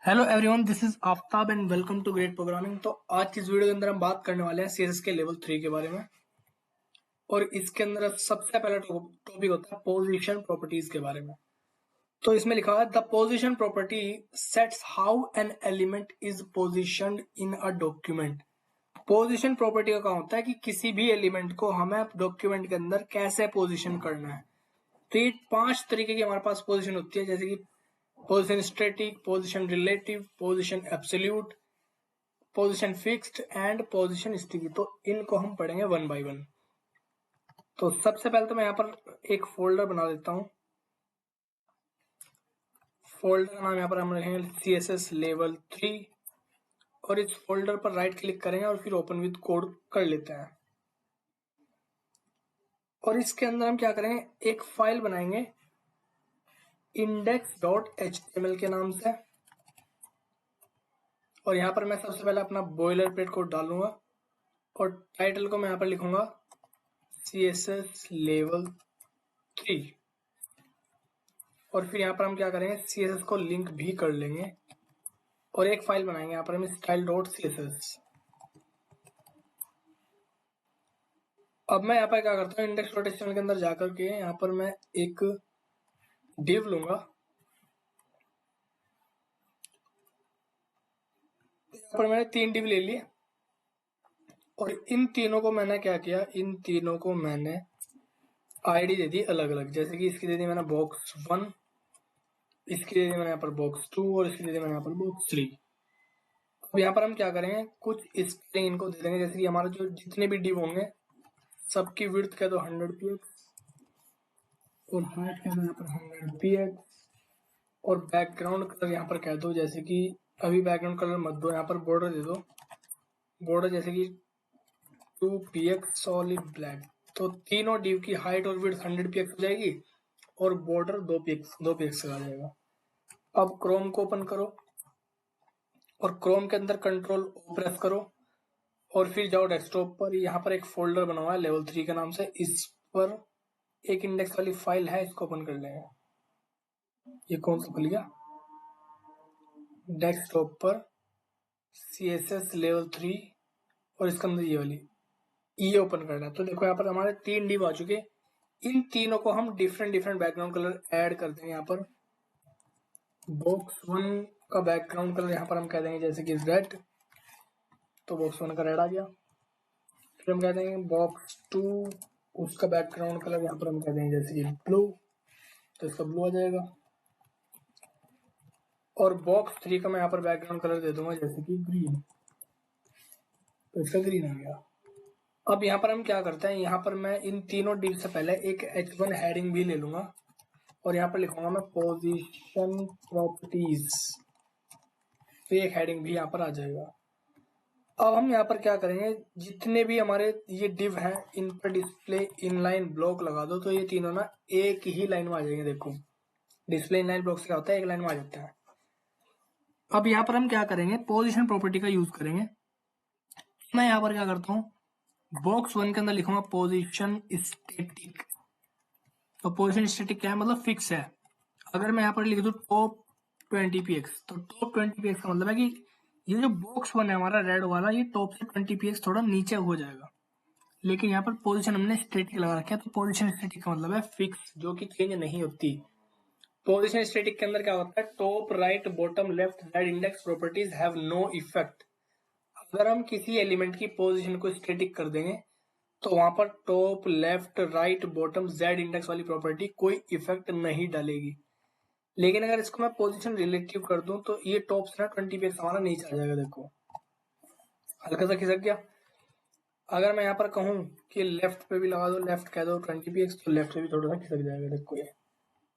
Hello everyone, this is Aftab and welcome to great programming. तो आज की इस वीडियो के अंदर हम बात करने वाले हैं सीएसएस के लेवल 3 के बारे में। और इसके अंदर सबसे पहला टॉपिक होता है पोजीशन प्रॉपर्टीज के बारे में। तो इसमें लिखा है the position property sets how an element is positioned in a document. Position property का काम होता है कि किसी भी एलिमेंट को हमें डॉक्यूमेंट के अंदर कैसे पोजीशन करना है। तो ये 5 तरीके की हमारे पास पोजीशन होती है, जैसे कि position static, position relative, position absolute, position fixed and position sticky. तो इनको हम पढ़ेंगे वन बाय वन। तो सबसे पहले तो मैं यहाँ पर एक फोल्डर बना देता हूँ। फोल्डर का नाम यहाँ पर हम रखेंगे CSS लेवल 3 और इस फोल्डर पर राइट क्लिक करेंगे और फिर ओपन विद कोड कर लेते हैं। और इसके अंदर हम क्या करेंगे, एक फाइल बनाएंगे index.html के नाम से। और यहाँ पर मैं सबसे पहले अपना बॉयलर प्लेट कोड डालूंगा और टाइटल को मैं यहाँ पर लिखूंगा CSS लेवल 3। और फिर यहाँ पर हम क्या करेंगे, CSS को लिंक भी कर लेंगे और एक फाइल बनाएंगे यहाँ पर हम style.css। अब मैं यहाँ पर क्या करता हूँ, index.html के अंदर जाकर के यहाँ पर मैं एक div लूंगा। यहाँ पर मैंने 3 div ले लिए और इन तीनों को मैंने क्या किया, इन तीनों को मैंने आईडी दे दी अलग अलग। जैसे कि इसकी दे दी मैंने box 1, इसकी दे दी मैंने यहाँ पर box 2 और इसकी दे दी मैंने यहाँ पर box 3। अब यहाँ पर हम क्या करेंगे, कुछ स्ट्रिंग इनको दे देंगे। जैसे कि हमारे जो जितने भी div होंगे सबकी विड्थ कह दो 100 px और हाइट कह दो यहाँ पर 100 px और बैकग्राउंड कलर यहाँ पर कह दो, जैसे कि अभी बैकग्राउंड कलर मत दो, यहाँ पर बॉर्डर दे दो, बॉर्डर जैसे कि 2 px सॉलिड ब्लैक। तो तीनों div की हाइट और विड्थ 100 px हो जाएगी और बॉर्डर 2 px का आ जाएगा। अब क्रोम को ओपन करो और क्रोम के अंदर कंट्रोल ओ प्रेस करो और फिर जाओ डेस्कटॉप पर। यहाँ पर एक फोल्डर बना हुआ है लेवल 3 के नाम से, इस पर एक इंडेक्स वाली फाइल है, इसको ओपन कर लेंगे। ये कौन सा खुल गया, डेस्कटॉप पर CSS लेवल 3 और इसके अंदर ये वाली, ये ओपन करना है। तो देखो यहाँ पर हमारे 3 div आ चुके। इन तीनों को हम डिफरेंट बैकग्राउंड कलर ऐड कर देंगे। यहाँ पर बॉक्स 1 का बैकग्राउंड कलर यहाँ पर हम कह देंगे जैसे कि रेड, तो बॉक्स 1 का रेड आ गया। फिर हम कह देंगे बॉक्स 2, उसका बैकग्राउंड कलर यहाँ पर हम कह देंगे जैसे कि ब्लू, तो इसका ब्लू आ जाएगा। और बॉक्स 3 का मैं यहाँ पर बैकग्राउंड कलर दे दूंगा जैसे कि ग्रीन, तो इसका ग्रीन आ गया। अब यहाँ पर हम क्या करते हैं, यहाँ पर मैं इन तीनों div से पहले एक H1 हेडिंग भी ले लूंगा और यहाँ पर लिखूंगा मैं पोजीशन प्रॉपर्टीज, तो एक हेडिंग भी यहाँ पर आ जाएगा। अब हम यहाँ पर क्या करेंगे, जितने भी हमारे ये div हैं इन पर डिस्प्ले इनलाइन ब्लॉक लगा दो, तो ये तीनों ना एक ही लाइन में आ जाएंगे। देखो डिस्प्ले इनलाइन ब्लॉक से क्या होता है, एक लाइन में आ जाता है। अब यहाँ पर हम क्या करेंगे, पोजीशन प्रॉपर्टी का यूज करेंगे। मैं यहाँ पर क्या करता हूँ, बॉक्स 1 के अंदर लिखूंगा पोजीशन स्टैटिक। तो पोजीशन स्टैटिक क्या है, मतलब फिक्स है। अगर मैं यहाँ पर लिख दूं टॉप 20 px, तो टॉप 20 px का मतलब है कि ये जो बॉक्स 1 है हमारा रेड वाला, ये टॉप से 20 px थोड़ा नीचे हो जाएगा। लेकिन यहाँ पर पोजीशन हमने स्टैटिक लगा रखा है, तो पोजीशन स्टैटिक का मतलब है फिक्स, जो कि चेंज नहीं होती। पोजीशन स्टैटिक के अंदर क्या होता है, top right bottom left Z index properties have no effect. अगर हम किसी एलिमेंट की पोजीशन को स्टैटिक कर देंगे तो वहां पर top left right bottom Z index वाली प्रॉपर्टी कोई इफेक्ट नहीं डालेगी। लेकिन अगर इसको मैं पोजीशन रिलेटिव कर दूं तो ये टॉप से ना 20 px हमारा नीचे आ जाएगा। देखो हल्का सा खिसक गया। अगर मैं यहाँ पर कहूँ कि लेफ्ट पे भी लगा दो, लेफ्ट कह दो 20 px, तो लेफ्ट पे भी थोड़ा सा खिसक जाएगा। देखो ये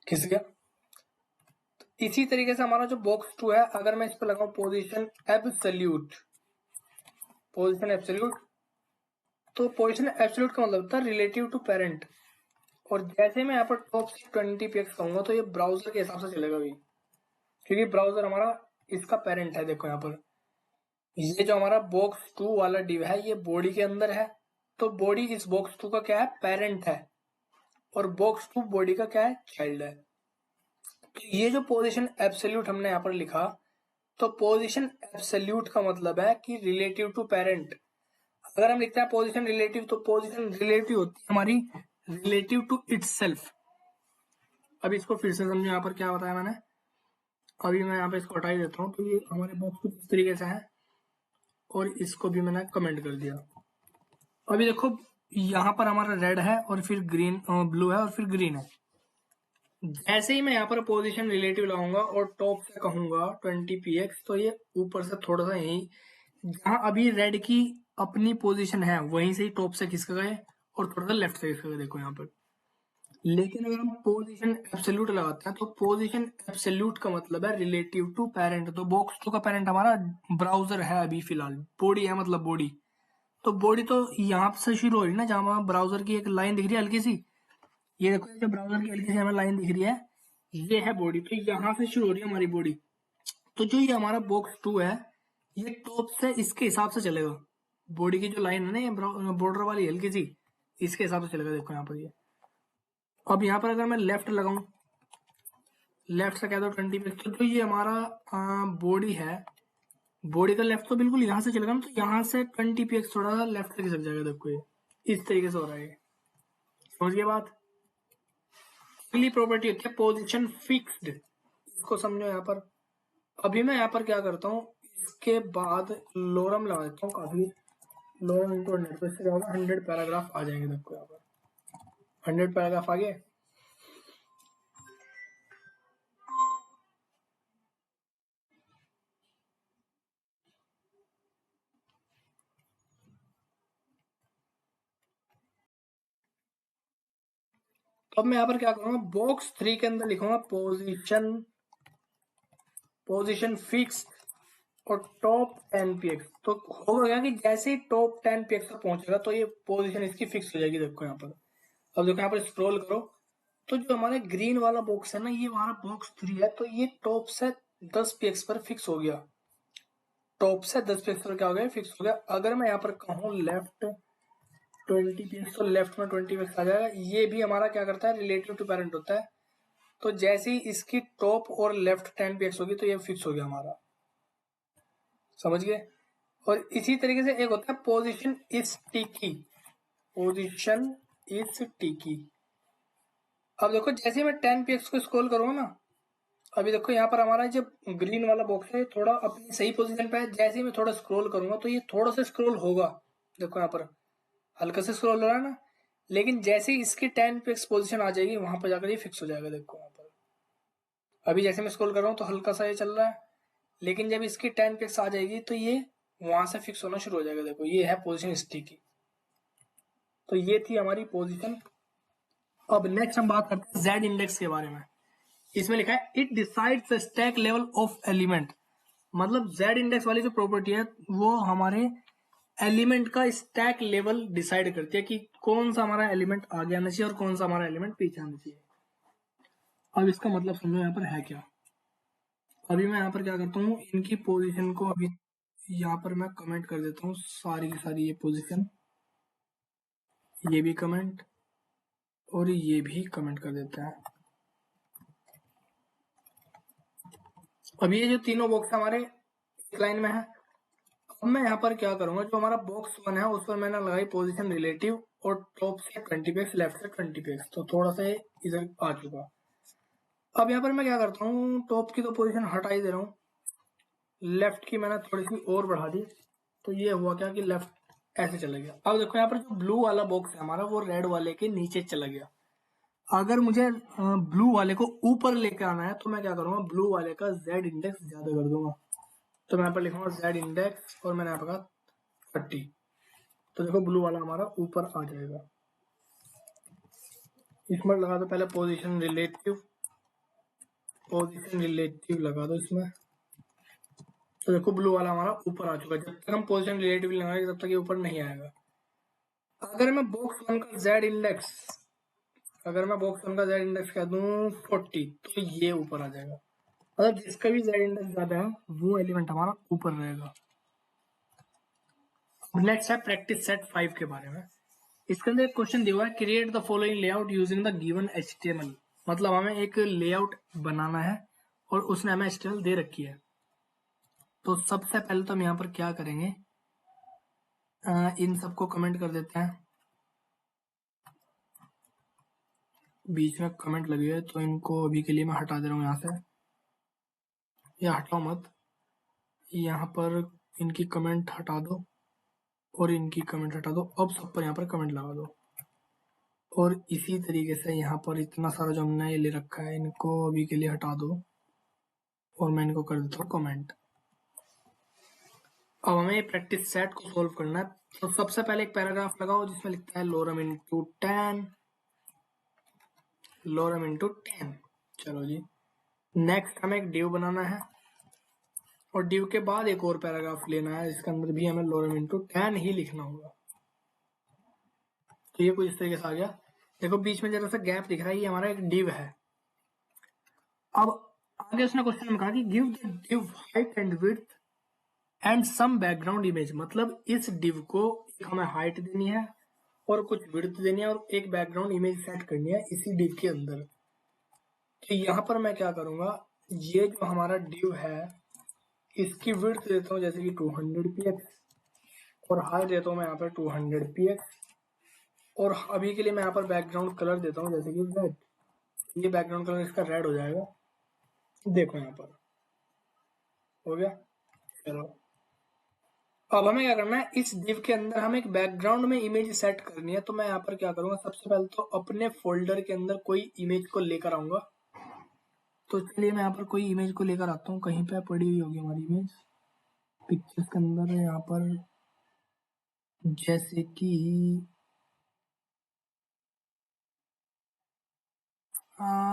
खिस गया। तो इसी तरीके से हमारा जो बॉक्स 2 है, अगर मैं इस पर लगाऊं पोजीशन एब्सोल्यूट, पोजीशन एब्सोल्यूट, तो पोजीशन एब्सोल्यूट का मतलब होता है रिलेटिव टू पेरेंट। और जैसे मैं यहाँ पर टॉप से 20 px कहूंगा तो ये ब्राउजर के हिसाब से चलेगा भी, क्योंकि ब्राउजर हमारा इसका पेरेंट है। देखो यहाँ पर ये जो हमारा बॉक्स 2 वाला div है ये बॉडी के अंदर है, तो बॉडी इस बॉक्स 2 का क्या है, पेरेंट है, और बॉक्स 2 बॉडी का क्या है, चाइल्ड है। तो ये जो पोजीशन एब्सोल्यूट हमने यहाँ पर लिखा, तो पोजीशन एब्सोल्यूट का मतलब है कि रिलेटिव टू पेरेंट। अगर हम लिखते हैं पोजीशन रिलेटिव, तो पोजीशन रिलेटिव होती है हमारी रिलेटिव टू इटसेल्फ। अब इसको फिर से समझो, यहाँ पर क्या बताया मैंने। अभी मैं यहाँ पे इसको हटा ही देता हूँ। तो ये हमारे बॉक्स कुछ इस तरीके से है और इसको भी मैंने कमेंट कर दिया। अभी देखो यहाँ पर हमारा रेड है और फिर ग्रीन, ब्लू है और फिर ग्रीन है। जैसे ही मैं यहाँ पर पोजीशन रिलेटिव लगाऊंगा और टॉप से कहूंगा 20px, तो ये ऊपर से थोड़ा सा यही जहां अभी रेड की अपनी पोजीशन है वहीं से ही टॉप से खिसक गए और थोड़ा सा लेफ्ट से खिसक गए, देखो यहाँ पर। लेकिन अगर हम पोजीशन एब्सोल्यूट लगाते हैं तो पोजीशन एब्सोल्यूट का मतलब है रिलेटिव टू पेरेंट। तो बॉक्स टू का पेरेंट हमारा ब्राउजर है अभी फिलहाल, बॉडी है मतलब बॉडी। तो बॉडी तो यहाँ से शुरू हो रही है ना, जहां ब्राउजर की एक लाइन दिख रही है हल्की सी। ये देखो, जो ब्राउजर की हल्की सी हमें लाइन दिख रही है, ये है बॉडी। तो यहाँ से शुरू हो रही है हमारी बॉडी। तो जो ये हमारा बॉक्स टू है, ये टॉप से इसके हिसाब से चलेगा। बॉडी की जो लाइन है ना, ये बॉर्डर वाली हल्की सी, इसके हिसाब से चलेगा। देखो यहाँ पर ये। अब यहाँ पर अगर मैं लेफ्ट लगाऊं, लेफ्ट से कह दो 20px, तो जो ये हमारा बॉडी है, बॉडी का लेफ्ट तो बिल्कुल यहाँ से चलेगा ना, तो यहाँ से 20px थोड़ा सा लेफ्ट से खिसक जाएगा। देखो ये इस तरीके से हो रहा है। समझ गए बात। अगली प्रॉपर्टी होती है पोजीशन फिक्स्ड। इसको समझो यहाँ पर। अभी मैं यहाँ पर क्या करता हूँ, इसके बाद लोरम लगा देता हूँ काफी। लोरम इंटू 100, तो इससे क्या होगा, 100 पैराग्राफ आ जाएंगे। देखो यहाँ पर 100 पैराग्राफ आ गए। तो अब मैं यहाँ पर क्या करूंगा, बॉक्स 3 के अंदर लिखूंगा पोजीशन फिक्स और टॉप 10px। तो होगा क्या कि जैसे ही टॉप 10px तक पहुंचेगा तो ये पोजीशन इसकी फिक्स हो जाएगी। देखो यहाँ पर। अब देखो यहाँ पर स्क्रॉल करो, तो जो हमारे ग्रीन वाला बॉक्स है ना, ये हमारा बॉक्स 3 है। तो ये टॉप से 10px पर फिक्स हो गया। टॉप से 10px पर क्या हो गया, फिक्स हो गया। अगर मैं यहाँ पर कहूँ लेफ्ट 20px, तो लेफ्ट में 20px आ जाएगा। ये भी हमारा क्या करता है, रिलेटिव टू पेरेंट होता है। तो जैसे ही इसकी टॉप और लेफ्ट 10px होगी तो ये फिक्स हो गया हमारा। समझ गए। और इसी तरीके से एक होता है पोजीशन इज टिकी। पोजीशन इज टिकी। अब देखो जैसे मैं 10px को स्क्रॉल करूंगा ना, अभी देखो यहाँ पर हमारा जब ग्रीन वाला बॉक्स है थोड़ा अपनी सही पोजीशन पे है। जैसे ही मैं थोड़ा स्क्रॉल करूंगा तो ये थोड़ा सा स्क्रॉल होगा। देखो यहाँ पर हल्का से स्क्रॉल हो रहा है ना, लेकिन जैसे ही इसकी 10px पोजीशन आ जाएगी वहां पर जाकर ये फिक्स हो जाएगा। देखो यहाँ पर अभी जैसे मैं स्क्रॉल कर रहा हूँ तो हल्का सा ये चल रहा है, लेकिन जब इसकी 10px आ जाएगी तो ये वहां से फिक्स होना शुरू हो जाएगा। देखो ये है पोजीशन स्टिकी। तो ये थी हमारी पोजीशन। अब नेक्स्ट हम बात करते हैं जेड इंडेक्स के बारे में। इसमें लिखा है it decides the stack level of element. मतलब जेड इंडेक्स वाली जो प्रॉपर्टी है वो हमारे एलिमेंट का स्टैक लेवल डिसाइड करती है कि कौन सा हमारा एलिमेंट आगे आना चाहिए और कौन सा हमारा एलिमेंट पीछे आना चाहिए। अब इसका मतलब समझो यहाँ पर है क्या। अभी मैं यहाँ पर क्या करता हूँ, इनकी पोजीशन को अभी यहाँ पर मैं कमेंट कर देता हूँ सारी की सारी। ये पोजीशन, ये भी कमेंट और ये भी कमेंट कर देते हैं। अब ये जो तीनों बॉक्स हमारे एक लाइन में है। अब मैं यहाँ पर क्या करूंगा, जो हमारा बॉक्स 1 है उस पर मैंने लगाई पोजीशन रिलेटिव और टॉप से 20px, लेफ्ट से 20px। तो थोड़ा सा इधर आ चुका। अब यहाँ पर मैं क्या करता हूँ, टॉप की तो पोजीशन हटा ही दे रहा हूँ, लेफ्ट की मैंने थोड़ी सी और बढ़ा दी। तो ये हुआ क्या कि लेफ्ट ऐसे चला गया। अब देखो यहाँ पर जो ब्लू वाला बॉक्स है हमारा वो रेड वाले के नीचे चला गया। अगर मुझे ब्लू वाले को ऊपर लेके आना है तो मैं क्या करूंगा, ब्लू वाले का जेड इंडेक्स ज्यादा कर दूंगा। तो मैं यहाँ पर लिखूंगा जेड इंडेक्स और मैंने यहाँ पर कहा 30। तो देखो ब्लू वाला हमारा ऊपर आ जाएगा। इसमें लगा दो पहले पोजीशन रिलेटिव लगा दो इसमें। तो देखो ब्लू वाला हमारा ऊपर आ चुका है। जब तक हम पोजीशन रिलेटिव लगाएंगे तब तक ये ऊपर नहीं आएगा। अगर मैं बॉक्स 1 का जेड इंडेक्स कह दूं 40, तो ये ऊपर आ जाएगा। मतलब जिसका भी जेड इंडेक्स ज्यादा है वो एलिमेंट हमारा ऊपर रहेगा। नेक्स्ट है प्रैक्टिस सेट 5 के बारे में। इसके अंदर एक क्वेश्चन दिया हुआ है, create the following layout using the given HTML। मतलब हमें एक लेआउट बनाना है और उसने हमें HTML दे रखी है। तो सबसे पहले तो हम यहाँ पर क्या करेंगे, इन सबको कमेंट कर देते हैं। बीच में कमेंट लगी है तो इनको अभी के लिए मैं हटा दे रहा हूँ यहाँ से, या हटाओ मत, यहाँ पर इनकी कमेंट हटा दो और इनकी कमेंट हटा दो। अब सब पर यहाँ पर कमेंट लगा दो। और इसी तरीके से यहाँ पर इतना सारा जो हमने ये ले रखा है इनको अभी के लिए हटा दो और मैं इनको कर देता हूँ कमेंट। अब हमें प्रैक्टिस सेट को सोल्व करना है। तो सबसे पहले एक पैराग्राफ लगाओ जिसमें लिखता है लोरम इंटू 10, लोरम इंटू 10। चलो जी, नेक्स्ट हमें एक डिव बनाना है और डिव के बाद एक और पैराग्राफ लेना है जिसके अंदर भी हमें लोरम इंटू 10 ही लिखना होगा। तो ये कुछ इस तरीके से आ गया। देखो बीच में जरा सा गैप दिख रहा है, ये हमारा एक डिव है। अब आगे उसने क्वेश्चन में कहा कि give the div height and width and some background image, मतलब इस डिव को एक हमें हाइट देनी है और कुछ विड्थ देनी है और एक बैकग्राउंड इमेज सेट करनी है इसी डिव के अंदर। तो यहाँ पर मैं क्या करूंगा, ये जो हमारा डिव है इसकी विड्थ देता हूँ जैसे कि 200 px और हाइट देता हूँ मैं यहाँ पर 200 px और अभी के लिए मैं यहाँ पर बैकग्राउंड कलर देता हूँ जैसे कि रेड। ये बैकग्राउंड कलर इसका रेड हो जाएगा। देखो यहाँ पर हो गया। चलो अब हमें क्या करना है, इस div के अंदर हमें एक बैकग्राउंड में इमेज सेट करनी है। तो मैं यहाँ पर क्या करूंगा, सबसे पहले तो अपने फोल्डर के अंदर कोई इमेज को लेकर आऊंगा। तो चलिए मैं यहाँ पर कोई इमेज को लेकर आता हूँ, कहीं पे पड़ी हुई होगी हमारी इमेज पिक्चर्स के अंदर। यहाँ पर जैसे कि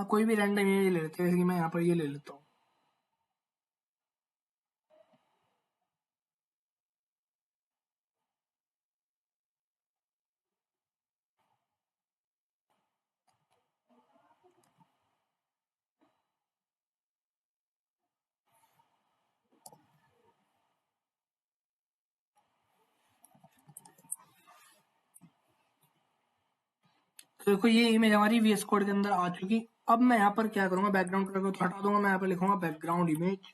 कोई भी रैंडम इमेज ले लेते हैं, जैसे कि मैं यहाँ पर ये ले लेता हूँ। तो देखो ये इमेज हमारी VS कोड के अंदर आ चुकी। अब मैं यहाँ पर क्या करूंगा, बैकग्राउंड कलर को तो हटा दूंगा, मैं यहाँ पर लिखूंगा बैकग्राउंड इमेज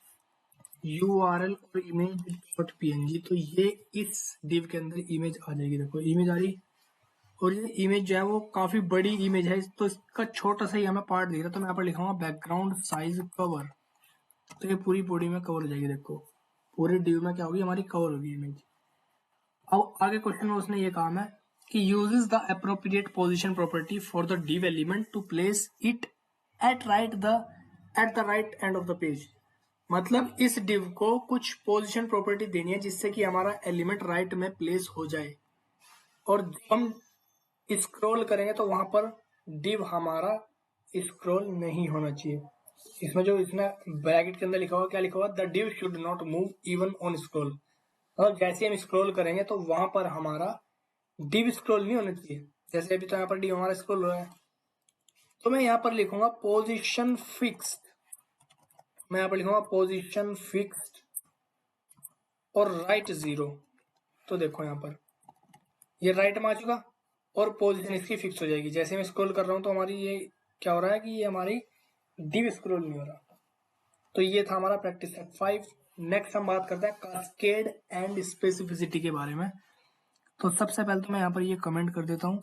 URL और इमेज डॉट PNG। तो ये इस डिव के अंदर इमेज आ जाएगी। देखो इमेज आ रही, और ये इमेज जो है वो काफी बड़ी इमेज है तो इसका छोटा सा ही हमें पार्ट दिख रहा है। तो मैं यहाँ पर लिखूंगा बैकग्राउंड साइज कवर। तो ये पूरी बॉडी में कवर हो जाएगी। देखो पूरे डिव में क्या होगी, हमारी कवर होगी इमेज। अब आगे क्वेश्चन में उसने ये कहा है कि uses the appropriate position property for the div element to place it at the right end of the page। मतलब इस div को कुछ पोजीशन प्रॉपर्टी देनी है जिससे कि हमारा एलिमेंट राइट में प्लेस हो जाए, और जब हम स्क्रॉल करेंगे तो वहां पर div हमारा स्क्रॉल नहीं होना चाहिए। इसमें जो इसने ब्रैकेट के अंदर लिखा हुआ, क्या लिखा हुआ, the div should not move even on scroll. और जैसे हम स्क्रॉल करेंगे तो वहां पर हमारा डिव स्क्रॉल नहीं होना चाहिए। जैसे अभी तो यहाँ पर डिव हमारा स्क्रॉल हो रहा है, तो मैं यहाँ पर लिखूंगा पोजीशन फिक्स्ड। मैं यहाँ पर लिखूंगा पोजीशन फिक्स्ड और राइट 0। तो देखो यहाँ पर ये राइट में आ चुका और पोजीशन इसकी फिक्स हो जाएगी। जैसे मैं स्क्रॉल कर रहा हूँ तो हमारी ये क्या हो रहा है कि ये हमारी डिव स्क्रॉल नहीं हो रहा। तो ये था हमारा प्रैक्टिस सेट 5। नेक्स्ट हम बात करते हैं कास्केड एंड स्पेसिफिसिटी के बारे में। तो सबसे पहले तो मैं यहाँ पर ये कमेंट कर देता हूँ,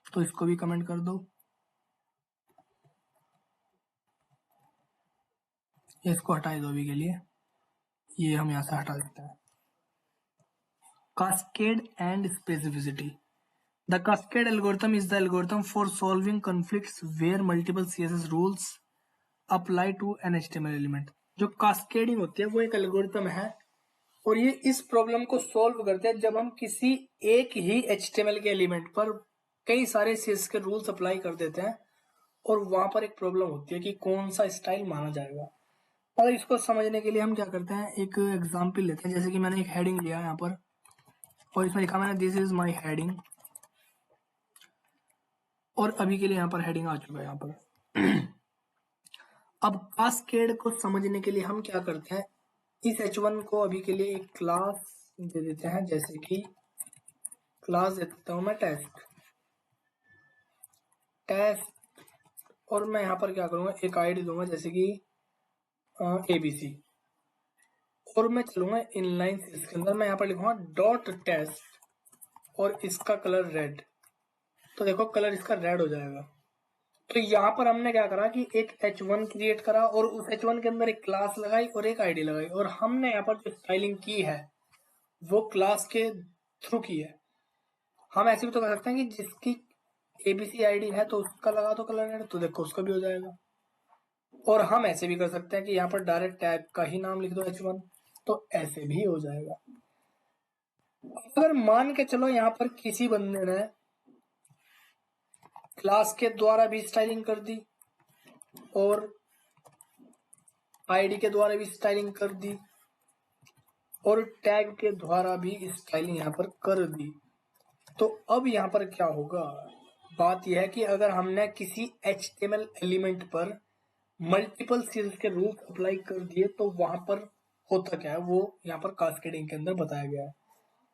तो इसको भी कमेंट कर दो, इसको हटा दो अभी के लिए, ये हम यहाँ से हटा देते हैं। Cascade and specificity. The cascade algorithm is the algorithm for solving conflicts where multiple CSS rules apply to an HTML element. जो कास्केडिंग होती है वो एक एल्गोरिथम है और ये इस प्रॉब्लम को सॉल्व करते हैं जब हम किसी एक ही HTML के एलिमेंट पर कई सारे CSS के रूल्स अप्लाई कर देते हैं और वहां पर एक प्रॉब्लम होती है कि कौन सा स्टाइल माना जाएगा। और इसको समझने के लिए हम क्या करते हैं, एक एग्जाम्पल लेते हैं। जैसे कि मैंने एक हेडिंग लिया यहाँ पर और इसमें लिखा मैंने दिस इज माई हेडिंग, और अभी के लिए यहाँ पर हेडिंग आ चुका है यहाँ पर। अब कास्केड को समझने के लिए हम क्या करते हैं, इस H1 को अभी के लिए एक क्लास दे देते हैं। जैसे कि क्लास दे देता हूँ मैं टेस्ट, और मैं यहाँ पर क्या करूँगा, एक आईडी दूंगा जैसे कि ABC, और मैं चलूंगा इनलाइन सीरीज के अंदर। मैं यहाँ पर लिखूंगा डॉट टेस्ट और इसका कलर रेड। तो देखो कलर इसका रेड हो जाएगा। तो यहाँ पर हमने क्या करा कि एक h1 क्रिएट करा और उस h1 के अंदर एक क्लास लगाई और एक आईडी लगाई, और हमने यहाँ पर जो स्टाइलिंग की है वो क्लास के थ्रू की है। हम ऐसे भी तो कर सकते हैं कि जिसकी एबीसी आईडी है तो उसका लगा दो कलर रेड, तो देखो उसका भी हो जाएगा। और हम ऐसे भी कर सकते हैं कि यहाँ पर डायरेक्ट टैग का ही नाम लिख दो h1, तो ऐसे भी हो जाएगा। अगर मान के चलो यहाँ पर किसी बंदे ने क्लास के द्वारा भी स्टाइलिंग कर दी और आईडी के द्वारा भी स्टाइलिंग कर दी और टैग के द्वारा भी स्टाइलिंग यहाँ पर कर दी, तो अब यहाँ पर क्या होगा? बात यह है कि अगर हमने किसी HTML एलिमेंट पर मल्टीपल सीरीज के रूल्स अप्लाई कर दिए तो वहां पर होता क्या है वो यहाँ पर कास्केडिंग के अंदर बताया गया है।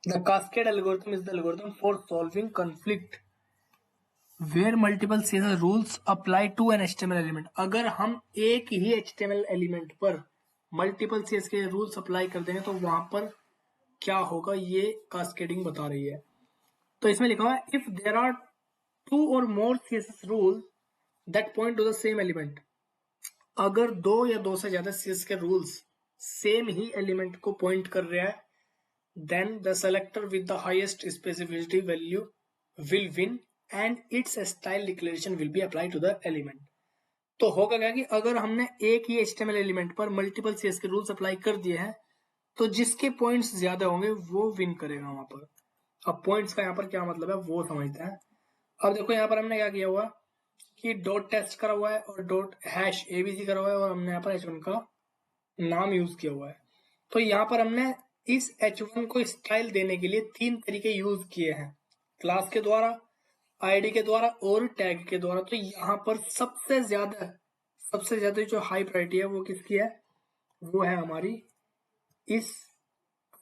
The cascade algorithm is the algorithm for solving conflict where multiple सीरीज rules apply to an HTML element. अगर हम एक ही HTML एलिमेंट पर मल्टीपल सीरीज के रूल्स अप्लाई कर देंगे तो वहां पर क्या होगा, ये कास्केडिंग बता रही है। तो इसमें लिखा हुआ है if there are two or more CSS rule that point to the same element. अगर दो या दो से ज्यादा CSS के रूल्स सेम ही एलिमेंट को पॉइंट कर रहा है, then the selector with the highest specificity value will win and its style declaration will be apply to the element. तो होगा क्या कि अगर हमने एक ही HTML एलिमेंट पर मल्टीपल CSS के रूल्स अप्लाई कर दिए हैं तो जिसके पॉइंट्स ज्यादा होंगे वो विन करेगा वहां पर। अब पॉइंट्स का यहाँ पर क्या मतलब है वो समझते हैं। अब देखो यहाँ पर हमने क्या किया हुआ कि डॉट टेस्ट करा हुआ है और डॉट हैश ABC करा हुआ है और हमने यहाँ पर h1 का नाम यूज किया हुआ है। तो यहाँ पर हमने इस h1 को स्टाइल देने के लिए तीन तरीके यूज किए हैं, क्लास के द्वारा, आईडी के द्वारा और टैग के द्वारा। तो यहाँ पर सबसे ज्यादा जो हाई प्रायोरिटी है वो किसकी है? वो है हमारी इस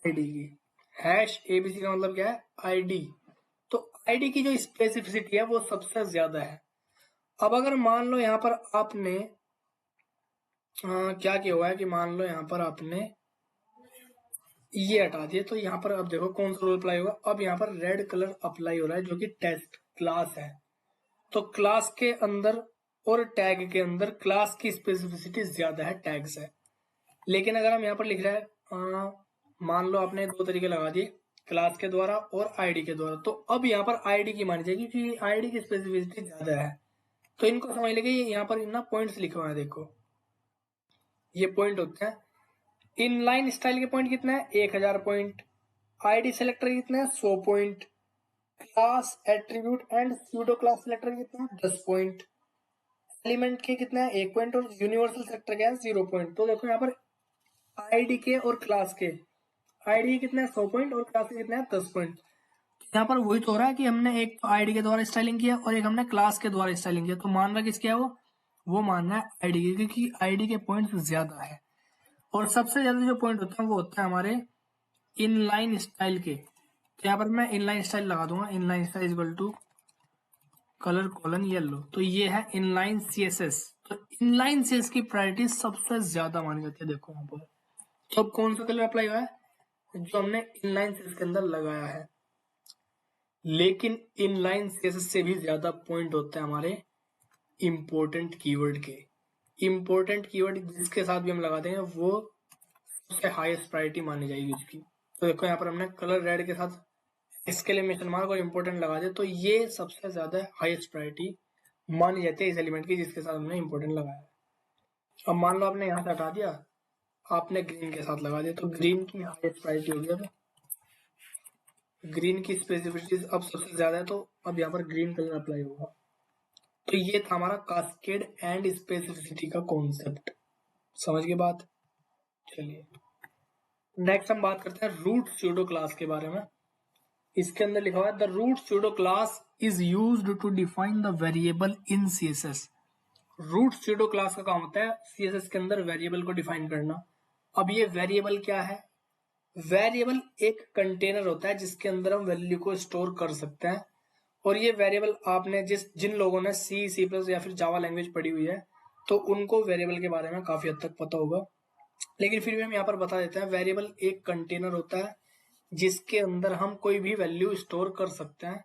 आईडी की। हैश ABC का मतलब क्या है? आईडी। तो आईडी की जो स्पेसिफिसिटी है वो सबसे ज्यादा है। अब अगर मान लो यहाँ पर आपने क्या किया हुआ है कि मान लो यहाँ पर आपने ये हटा दिया, तो यहाँ पर अब देखो कौन सा रूल अप्लाई होगा। अब यहाँ पर रेड कलर अप्लाई हो रहा है जो कि टेस्ट क्लास है। तो क्लास के अंदर और टैग के अंदर क्लास की स्पेसिफिसिटी ज्यादा है टैग से। लेकिन अगर हम यहाँ पर लिख रहे हैं मान लो आपने दो तरीके लगा दिए, क्लास के द्वारा और आईडी के द्वारा, तो अब यहाँ पर आईडी की मानी जाएगी क्योंकि आईडी की स्पेसिफिसिटी ज्यादा है। तो इनको समझ लेंगे, यहाँ पर ना पॉइंट्स लिखे हुए हैं, देखो ये पॉइंट होते हैं। इनलाइन स्टाइल के पॉइंट कितने हैं? 1000 पॉइंट। आईडी सेलेक्टर कितने हैं? 100 point. Class attribute and pseudo class selector कितने हैं? 10 पॉइंट। एलिमेंट के कितने हैं? 1 पॉइंट। और यूनिवर्सल सेलेक्टर क्या है? 0 पॉइंट। तो देखो यहाँ पर आईडी के और क्लास के, आईडी कितने 100 पॉइंट और क्लास के कितने हैं 10 पॉइंट। यहाँ पर वही तो हो रहा है कि हमने एक आईडी के द्वारा स्टाइलिंग किया और एक हमने क्लास के द्वारा स्टाइलिंग किया। तो मान रहा किसके है वो मान रहा है आईडी के, क्योंकि आईडी के पॉइंट ज्यादा है। और सबसे ज्यादा जो पॉइंट होते हैं वो होते हैं हमारे इनलाइन स्टाइल के। तो यहाँ पर मैं इनलाइन स्टाइल लगा दूंगा, inline style equal to colour colon yellow. तो ये है इनलाइन CSS। तो इनलाइन CSS की प्रायोरिटी सबसे ज्यादा मानी जाती है। देखो यहाँ पर तो अब कौन सा कलर अप्लाई हुआ है? जो हमने इनलाइन CSS के अंदर लगाया है। लेकिन इनलाइन CSS से भी ज्यादा पॉइंट होते हैं हमारे इंपोर्टेंट कीवर्ड के। इंपोर्टेंट कीवर्ड जिसके साथ भी हम लगा देंगे वो सबसे हाईएस्ट प्रायोरिटी मानी जाएगी उसकी। तो देखो यहाँ पर हमने कलर रेड के साथ एक्सक्लेमेशन मार्क और इंपोर्टेंट लगा दिया, तो ये सबसे ज्यादा हाईएस्ट प्रायोरिटी मानी जाती है इस एलिमेंट की जिसके साथ हमने इंपोर्टेंट लगाया। अब मान लो आपने यहाँ से हटा दिया, आपने ग्रीन के साथ लगा दिया, तो ग्रीन की हाईएस्ट प्रायोरिटी होगी। अब ग्रीन की स्पेसिफिसिटी अब सबसे ज्यादा है, तो अब यहाँ पर ग्रीन कलर अप्लाई होगा। तो ये था हमारा कास्केड एंड स्पेसिफिसिटी का कॉन्सेप्ट। समझ गए बात? चलिए नेक्स्ट हम बात करते हैं रूट स्यूडो क्लास के बारे में। इसके अंदर लिखा हुआ है the root pseudo class is used to define the variable in CSS। Root pseudo class का काम होता है CSS के अंदर वेरिएबल को डिफाइन करना। अब ये वेरिएबल क्या है? वेरिएबल एक कंटेनर होता है जिसके अंदर हम वैल्यू को स्टोर कर सकते हैं। और ये वेरिएबल आपने जिन लोगों ने C++ या फिर जावा लैंग्वेज पढ़ी हुई है तो उनको वेरिएबल के बारे में काफी हद तक पता होगा। लेकिन फिर भी हम यहाँ पर बता देते हैं, वेरिएबल एक कंटेनर होता है जिसके अंदर हम कोई भी वैल्यू स्टोर कर सकते हैं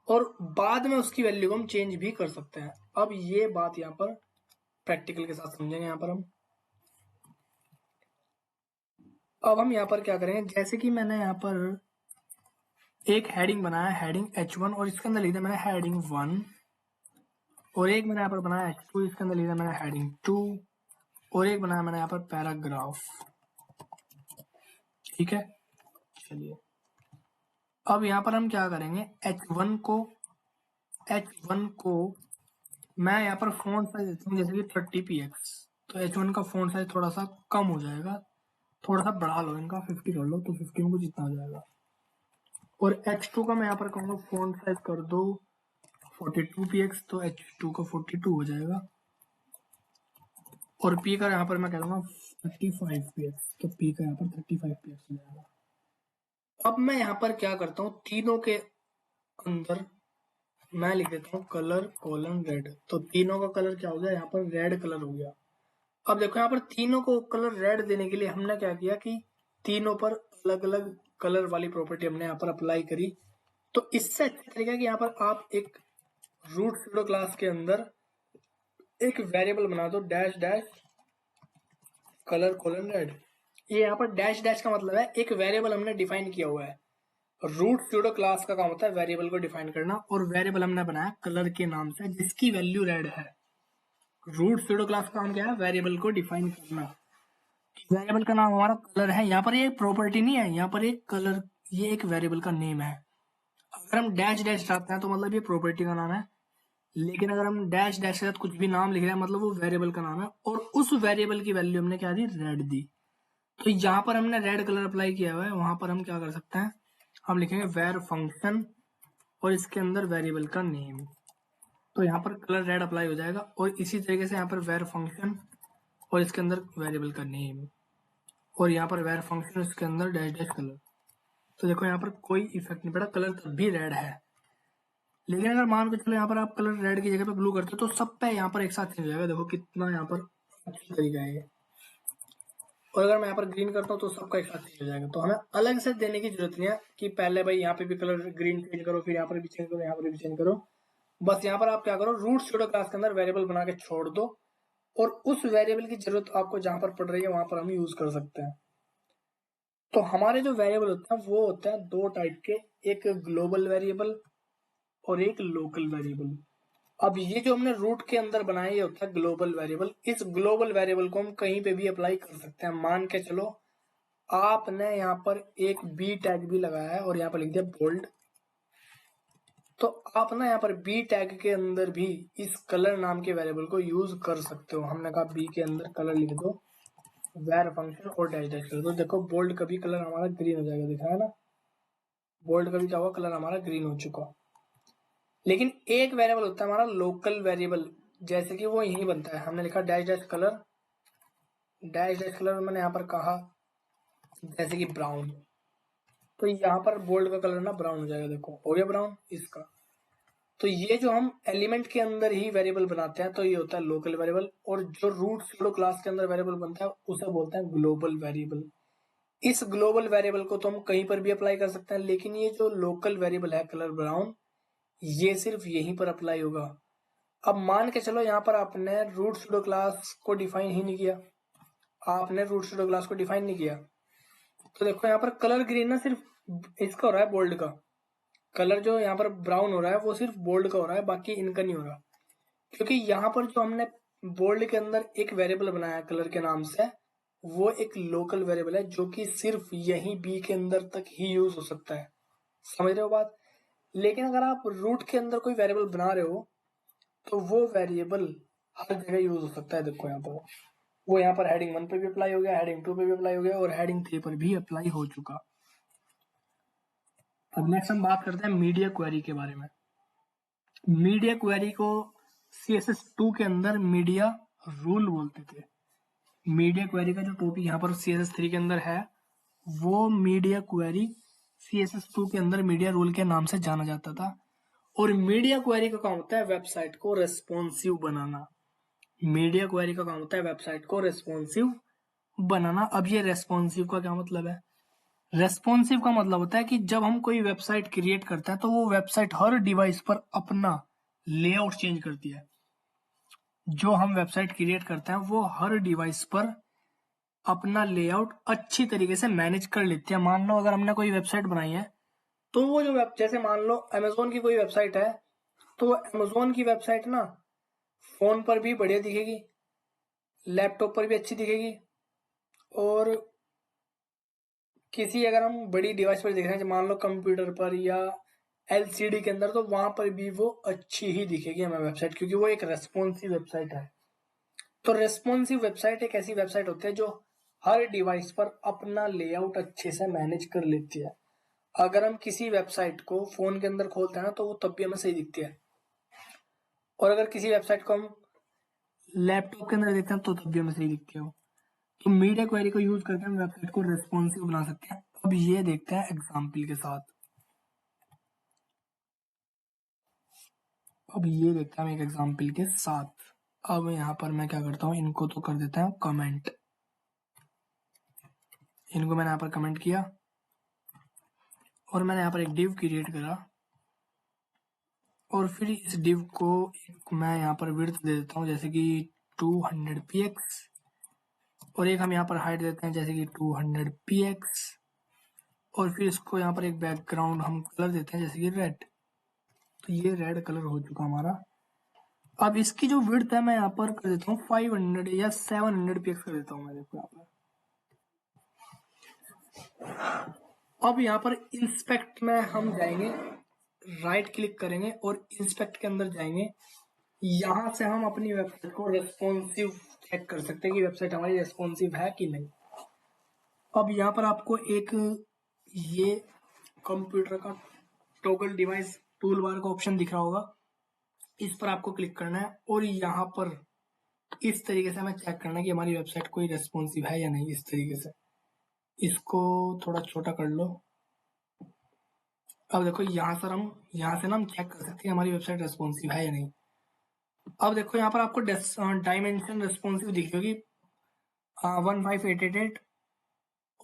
और बाद में उसकी वैल्यू को हम चेंज भी कर सकते हैं। अब ये बात यहाँ पर प्रैक्टिकल के साथ समझेंगे। यहाँ पर हम यहाँ पर क्या करेंगे, जैसे कि मैंने यहाँ पर एक हेडिंग बनाया, हेडिंग H1, और इसके अंदर लिखा मैंने हेडिंग 1, और एक मैंने यहाँ पर बनाया H2, इसके अंदर लिखा मैंने हेडिंग 2, और एक बनाया मैंने यहाँ पर पैराग्राफ। ठीक है, चलिए अब यहाँ पर हम क्या करेंगे, H1 को मैं यहाँ पर फॉन्ट साइज देता हूँ जैसे कि 30px, तो H1 का फॉन्ट साइज थोड़ा सा कम हो जाएगा, थोड़ा सा बढ़ा लो, इनका 50 कर लो, तो 50 में कुछ इतना हो जाएगा। और H2 का मैं यहाँ पर कहूँगा फॉन्ट साइज कर दो 42px, तो H2 का 42 हो जाएगा। और P का यहाँ पर मैं कह दूंगा 35px, तो P का यहाँ पर 35px हो जाएगा। अब मैं यहाँ पर क्या करता हूँ, तीनों के अंदर मैं लिख देता हूँ कलर कोलन रेड, तो तीनों का कलर क्या हो गया, यहाँ पर रेड कलर हो गया। अब देखो यहाँ पर तीनों को कलर रेड देने के लिए हमने क्या किया कि तीनों पर अलग अलग कलर वाली प्रॉपर्टी हमने यहाँ पर अप्लाई करी। तो इससे अच्छा तरीका है कि यहाँ पर आप एक रूट सूडो क्लास के अंदर एक वेरिएबल बना दो, dash dash colour colon red. ये यहाँ पर डैश डैश का मतलब है एक वेरिएबल हमने डिफाइन किया हुआ है। रूट सूडो क्लास का काम होता है वेरिएबल को डिफाइन करना, और वेरिएबल हमने बनाया कलर के नाम से जिसकी वैल्यू रेड है। रूट सूडो क्लास का काम क्या है, वेरिएबल को डिफाइन करना। वेरिएबल का नाम हमारा कलर है, यहाँ पर ये प्रॉपर्टी नहीं है, यहाँ पर एक कलर, ये एक वेरिएबल का नेम है। अगर हम डैश डैश डालते हैं तो मतलब ये प्रॉपर्टी का नाम है, लेकिन अगर हम डैश डैश के साथ कुछ भी नाम लिख रहे हैं मतलब वो वेरिएबल का नाम है, और उस वेरिएबल की वैल्यू हमने क्या दी, रेड दी। तो यहाँ पर हमने रेड कलर अप्लाई किया हुआ है, वहां पर हम क्या कर सकते हैं, हम लिखेंगे वेर फंक्शन और इसके अंदर वेरिएबल का नेम, तो यहाँ पर कलर रेड अप्लाई हो जाएगा। और इसी तरीके से यहाँ पर वेर फंक्शन और इसके अंदर वेरिएबल का नेम, और यहाँ पर वेर फंक्शन इसके अंदर डैश डैश कलर। तो देखो यहाँ पर कोई इफेक्ट नहीं पड़ा, कलर तब भी रेड है। लेकिन अगर मान के चलो यहाँ पर आप कलर रेड की जगह पे ब्लू करते हो तो सब पे यहाँ पर एक साथ चेंज हो जाएगा। देखो कितना यहाँ पर अच्छा तरीका है ये। और अगर मैं यहाँ पर ग्रीन करता हूँ तो सबका एक साथ चेंज हो जाएगा। तो हमें अलग से देने की जरूरत नहीं है कि पहले भाई यहाँ पे भी कलर ग्रीन चेंज करो, फिर यहाँ पर भी चेंज करो, यहाँ पर भी चेंज करो। बस यहाँ पर आप क्या करो, रूट सूडो क्लास के अंदर वेरिएबल बना के छोड़ दो, और उस वेरिएबल की जरूरत आपको जहां पर पड़ रही है वहां पर हम यूज कर सकते हैं। तो हमारे जो वेरिएबल होते हैं वो होते हैं दो टाइप के, एक ग्लोबल वेरिएबल और एक लोकल वेरिएबल। अब ये जो हमने रूट के अंदर बनाया ये होता है ग्लोबल वेरिएबल। इस ग्लोबल वेरिएबल को हम कहीं पे भी अप्लाई कर सकते हैं। मान के चलो आपने यहाँ पर एक बी टैग भी लगाया है और यहाँ पर लिख दिया बोल्ड, तो आप ना यहाँ पर बी टैग के अंदर भी इस कलर नाम के वेरिएबल को यूज कर सकते हो। हमने कहा बी के अंदर कलर लिख दो, वेर फंक्शन और डैश डैश कर दो। देखो बोल्ड का भी कलर हमारा ग्रीन हो जाएगा, दिखा है ना, बोल्ड का भी क्या हुआ, कलर हमारा ग्रीन हो चुका। लेकिन एक वेरिएबल होता है हमारा लोकल वेरिएबल, जैसे कि वो यही बनता है। हमने लिखा dash dash colour, dash dash colour मैंने यहाँ पर कहा जैसे कि ब्राउन, तो यहाँ पर बोल्ड का कलर ना ब्राउन हो जाएगा। देखो हो गया ब्राउन इसका। तो ये जो हम एलिमेंट के अंदर ही वेरिएबल बनाते हैं तो ये होता है लोकल वेरिएबल, और जो रूट सूडो क्लास के अंदर वेरिएबल बनता है उसे बोलते हैं ग्लोबल वेरिएबल। इस ग्लोबल वेरिएबल को तो हम कहीं पर भी अप्लाई कर सकते हैं, लेकिन ये जो लोकल वेरिएबल है कलर ब्राउन, ये सिर्फ यहीं पर अप्लाई होगा। अब मान के चलो यहाँ पर आपने रूट सूडो क्लास को डिफाइन ही नहीं किया, आपने रूट सूडो क्लास को डिफाइन नहीं किया, तो देखो यहाँ पर कलर ग्रीन ना सिर्फ इसका हो रहा है, बोल्ड का कलर जो यहाँ पर ब्राउन हो रहा है वो सिर्फ बोल्ड का हो रहा है, बाकी इनका नहीं हो रहा। क्योंकि यहाँ पर जो हमने बोल्ड के अंदर एक वेरिएबल बनाया कलर के नाम से, वो एक लोकल वेरिएबल है जो कि सिर्फ यही बी के अंदर तक ही यूज हो सकता है। समझ रहे हो बात। लेकिन अगर आप रूट के अंदर कोई वेरिएबल बना रहे हो तो वो वेरिएबल हर जगह यूज हो सकता है। देखो यहाँ पर वो यहाँ पर हेडिंग 1 पे भी अप्लाई हो गया, हेडिंग 2 पे भी अप्लाई हो गया, और हेडिंग 3 पर भी अप्लाई हो चुका। अब नेक्स्ट हम बात करते हैं मीडिया क्वेरी के बारे में। मीडिया क्वेरी को CSS2 के अंदर मीडिया रूल बोलते थे। मीडिया क्वेरी का जो टॉपिक यहाँ पर CSS3 के अंदर है वो मीडिया क्वेरी CSS2 के अंदर मीडिया रूल के नाम से जाना जाता था। और मीडिया क्वेरी का काम होता है वेबसाइट को रेस्पॉन्सिव बनाना। मीडिया क्वेरी का काम होता है वेबसाइट को रेस्पॉन्सिव बनाना। अब ये रेस्पॉन्सिव का क्या मतलब है? रेस्पॉन्सिव का मतलब होता है कि जब हम कोई वेबसाइट क्रिएट करते हैं तो वो वेबसाइट हर डिवाइस पर अपना लेआउट चेंज करती है। जो हम वेबसाइट क्रिएट करते हैं वो हर डिवाइस पर अपना लेआउट अच्छी तरीके से मैनेज कर लेती है। मान लो अगर हमने कोई वेबसाइट बनाई है तो वो जो वेब जैसे मान लो अमेजोन की कोई वेबसाइट है तो अमेजोन की वेबसाइट ना फोन पर भी बढ़िया दिखेगी, लैपटॉप पर भी अच्छी दिखेगी, और किसी अगर हम बड़ी डिवाइस पर देख रहे हैं मान लो कंप्यूटर पर या एलसीडी के अंदर तो वहां पर भी वो अच्छी ही दिखेगी हमें वेबसाइट, क्योंकि वो एक रेस्पॉन्सिव वेबसाइट है। तो रेस्पॉन्सिव वेबसाइट एक ऐसी वेबसाइट होती है जो हर डिवाइस पर अपना लेआउट अच्छे से मैनेज कर लेती है। अगर हम किसी वेबसाइट को फोन के अंदर खोलते हैं ना तो वो तब भी हमें सही दिखती है, और अगर किसी वेबसाइट को हम लैपटॉप के अंदर देखते हैं तो तब भी हमें सही दिखती है वो। तो मीडिया क्वेरी को यूज करके हम वेबसाइट को रेस्पॉन्सिव बना सकते हैं। अब ये देखते हैं एग्जाम्पल के साथ। अब ये देखते हैं हम एक एग्जाम्पल के साथ। अब यहाँ पर मैं क्या करता हूँ, इनको तो कर देता हूँ कमेंट। इनको मैंने यहाँ पर कमेंट किया और मैंने यहाँ पर एक डिव क्रिएट करा, और फिर इस डिव को एक मैं यहाँ पर विड्थ दे देता हूँ जैसे कि 200 px, और एक हम यहाँ पर हाइट देते हैं जैसे कि 200 px, और फिर इसको यहाँ पर एक बैकग्राउंड हम कलर देते हैं जैसे कि रेड। तो ये रेड कलर हो चुका हमारा। अब इसकी जो विड्थ है मैं यहाँ पर कर देता हूँ 500 या 700 px कर देता हूँ मैं। देखो यहाँ पर, अब यहाँ पर इंस्पेक्ट में हम जाएंगे, राइट क्लिक करेंगे और इंस्पेक्ट के अंदर जाएंगे। यहाँ से हम अपनी वेबसाइट को रेस्पॉन्सिव चेक कर सकते हैं कि वेबसाइट हमारी रेस्पॉन्सिव है कि नहीं। अब यहाँ पर आपको एक ये कंप्यूटर का टॉगल डिवाइस टूल बार का ऑप्शन दिख रहा होगा, इस पर आपको क्लिक करना है और यहाँ पर इस तरीके से हमें चेक करना है कि हमारी वेबसाइट कोई रेस्पॉन्सिव है या नहीं। इस तरीके से इसको थोड़ा छोटा कर लो। अब देखो यहाँ से ना हम चेक कर सकते हैं हमारी वेबसाइट रेस्पॉन्सिव है या नहीं। अब देखो यहाँ पर आपको डायमेंशन रेस्पॉन्सिव दिखी होगी 15888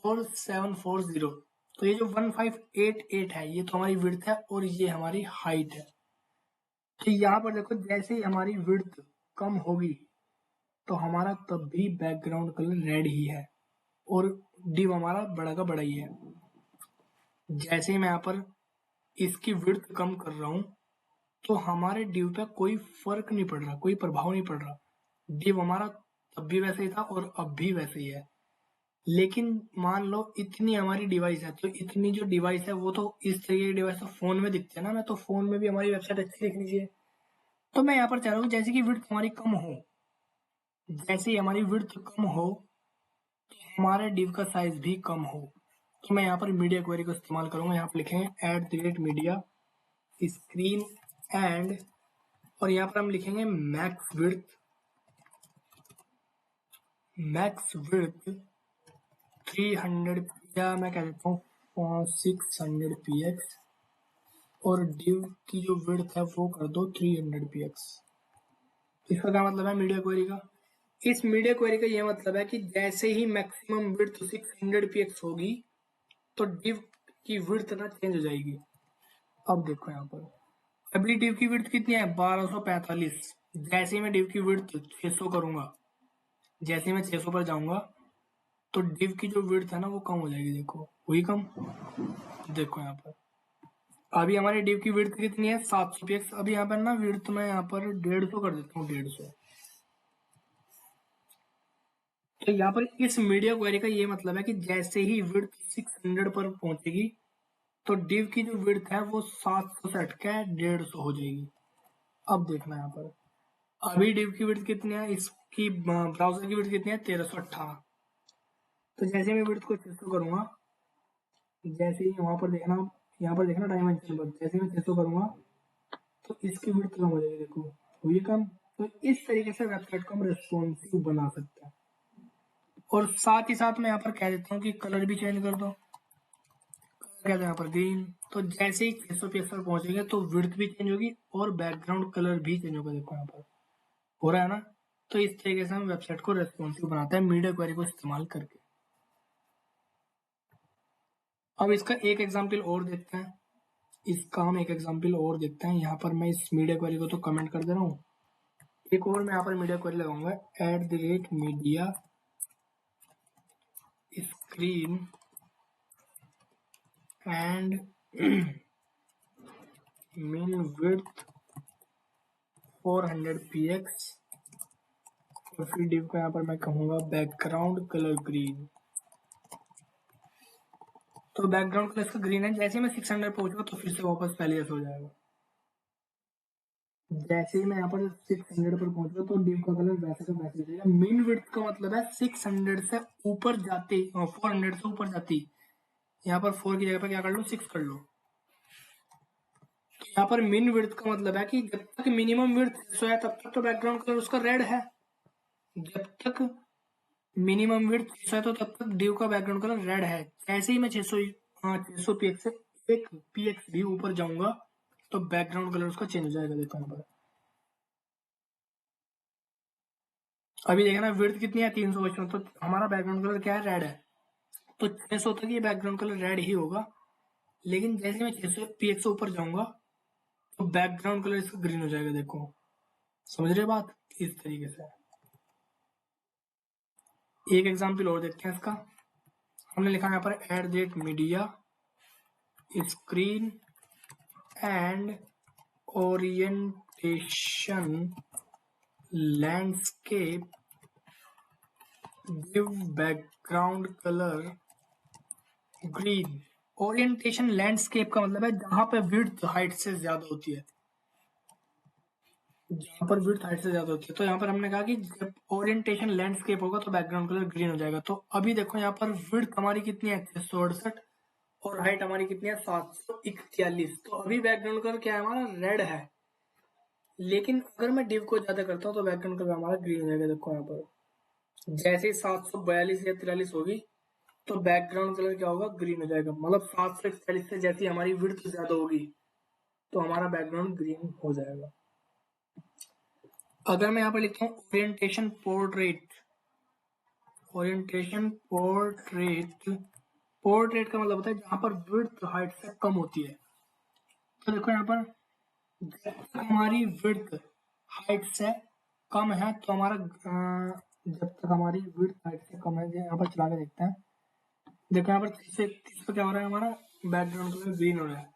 और 740। तो ये जो 1588 है ये तो हमारी विड्थ है और ये हमारी हाइट है। तो यहाँ पर देखो जैसे ही हमारी विड्थ कम होगी तो हमारा तब भी बैकग्राउंड कलर रेड ही है और डिव हमारा बड़ा का बड़ा ही है। जैसे ही मैं यहाँ पर इसकी विड्थ कम कर रहा हूँ तो हमारे डिव पे कोई फर्क नहीं पड़ रहा, कोई प्रभाव नहीं पड़ रहा। डिव हमारा तब भी वैसे ही था और अब भी वैसे ही है। लेकिन मान लो इतनी हमारी डिवाइस है तो इतनी जो डिवाइस है वो तो इस तरीके की डिवाइस तो फोन में दिखती है ना, मैं तो फोन में भी हमारी वेबसाइट अच्छी दिखनी चाहिए। तो मैं यहाँ पर चाह रहा हूँ जैसे कि विड्थ हमारी कम हो, जैसे ही हमारी विड्थ कम हो तो हमारे डिव का साइज भी कम हो। तो मैं यहाँ पर मीडिया क्वेरी को इस्तेमाल करूंगा। यहाँ पर लिखेंगे @media स्क्रीन एंड, और यहाँ पर हम लिखेंगे मैक्स विड्थ 300 या मैं कह देता हूँ 600 px, और डिव की जो विड्थ है वो कर दो 300 px। इसका क्या मतलब है मीडिया क्वेरी का? इस मीडिया क्वेरी का ये मतलब है कि जैसे ही मैक्सिमम विड्थ 600 px होगी तो डिव की विड्थ ना चेंज हो जाएगी। अब देखो यहाँ पर अभी डिव की विड्थ कितनी है 1245। जैसे ही मैं डिव की विड्थ 600 करूंगा, जैसे ही मैं 600 पर जाऊंगा तो डिव की जो विड्थ है ना वो कम हो जाएगी। देखो हुई कम। देखो यहाँ पर अभी हमारे डिव की विड्थ कितनी है 700 px। अभी यहाँ पर ना विड्थ मैं यहाँ पर 150 कर देता हूँ 150। तो यहाँ पर इस मीडिया क्वेरी का ये मतलब है कि जैसे ही विड्थ 600 पर पहुंचेगी तो डिव की जो विड्थ है वो 700 से हटके 150 हो जाएगी। अब देखना यहाँ पर अभी डिव की विड्थ कितनी है, इसकी ब्राउजर की विड्थ कितनी है 1318। तो जैसे मैं विड्थ को 600 करूंगा, जैसे ही वहां पर देखना, यहाँ पर देखना डायमेंशन पर, जैसे मैं 600 करूंगा तो इसकी विड्थ कम हो जाएगी। देखो हुई कम। तो इस तरीके से वेबसाइट को हम रेस्पॉन्सिव बना सकते हैं। और साथ ही साथ मैं यहाँ पर कह देता हूँ कि कलर भी चेंज कर दो। कलर कहते हैं यहाँ पर ग्रीन। तो जैसे ही 600 पिक्सल पहुंचेंगे तो विड्थ भी चेंज होगी और बैकग्राउंड कलर भी चेंज होगा। देखो यहाँ पर हो रहा है ना। तो इस तरीके से हम वेबसाइट को रेस्पॉन्सिव बनाते हैं मीडिया क्वेरी को इस्तेमाल करके। अब इसका एक एग्जाम्पल और देखते हैं, इसका हम एक एग्जाम्पल और देखते हैं। यहाँ पर मैं इस मीडिया क्वेरी को तो कमेंट कर दे रहा हूँ, एक और मैं यहाँ पर मीडिया क्वेरी लगाऊंगा, @media screen and min width 400 px, और फिर div को यहाँ पर मैं कहूँगा बैकग्राउंड कलर ग्रीन। तो बैकग्राउंड कलर इसका ग्रीन है। जैसे ही मैं 600 पहुंचूंगा तो फिर से वापस पहले जैसे हो जाएगा। जैसे ही मैं यहाँ पर 600 पर पहुंचूंगा तो div का कलर वैसे का वैसे हो जाएगा। min width का मतलब है 600 से ऊपर जाती, 400 से ऊपर जाती। यहाँ पर 4 की जगह पर क्या कर लो, 6 कर लो। तो यहाँ पर min width का मतलब है कि जब तक मिनिमम विड्थ 600 है तब तक तो बैकग्राउंड कलर उसका रेड है। जब तक मिनिमम विड्थ 600 है तो तब तक div का बैकग्राउंड कलर रेड है। जैसे ही मैं 600 px से एक px भी ऊपर जाऊंगा तो बैकग्राउंड कलर उसका चेंज हो जाएगा। देखो यहाँ पर अभी देखना विड्थ कितनी है, 355, तो हमारा बैकग्राउंड कलर क्या है, रेड है। तो 600 तक ये बैकग्राउंड कलर रेड ही होगा, लेकिन जैसे मैं 600 px से ऊपर जाऊंगा तो बैकग्राउंड कलर इसका ग्रीन हो जाएगा। देखो समझ रहे बात, इस तरीके से। एक एग्जाम्पल और देखते हैं इसका। हमने लिखा यहाँ पर @media screen and orientation landscape give background color green। Orientation landscape का मतलब है जहां पे विड्थ हाइट से ज्यादा होती है, जहां पर विड्थ हाइट से ज्यादा होती है। तो यहाँ पर हमने कहा कि जब ओरिएंटेशन लैंडस्केप होगा तो बैकग्राउंड कलर ग्रीन हो जाएगा। तो अभी देखो यहाँ पर विड्थ हमारी कितनी है, 668, और हाइट हमारी कितनी है, 741। तो अभी बैकग्राउंड कलर क्या है, हमारा रेड है। लेकिन अगर मैं डिव को ज्यादा करता हूँ तो बैकग्राउंड कलर हमारा ग्रीन हो जाएगा। देखो यहाँ पर जैसे ही 742 या 43 होगी तो बैकग्राउंड कलर क्या होगा, ग्रीन हो जाएगा। मतलब 741 से जैसी हमारी विड्थ ज्यादा होगी तो हमारा बैकग्राउंड ग्रीन हो जाएगा। अगर मैं यहाँ पर लिखता हूँ orientation portrait, orientation portrait, portrait का मतलब होता है जहां पर विड्थ हाइट से कम होती है। तो देखो यहाँ पर जब तक हमारी विड्थ हाइट से कम है तो हमारा जब तक हमारी विड्थ हाइट से कम है, यहाँ पर चला के देखते हैं। देखो यहाँ पर 331 पे क्या हो रहा है, हमारा बैकग्राउंड कलर ग्रीन हो रहा है।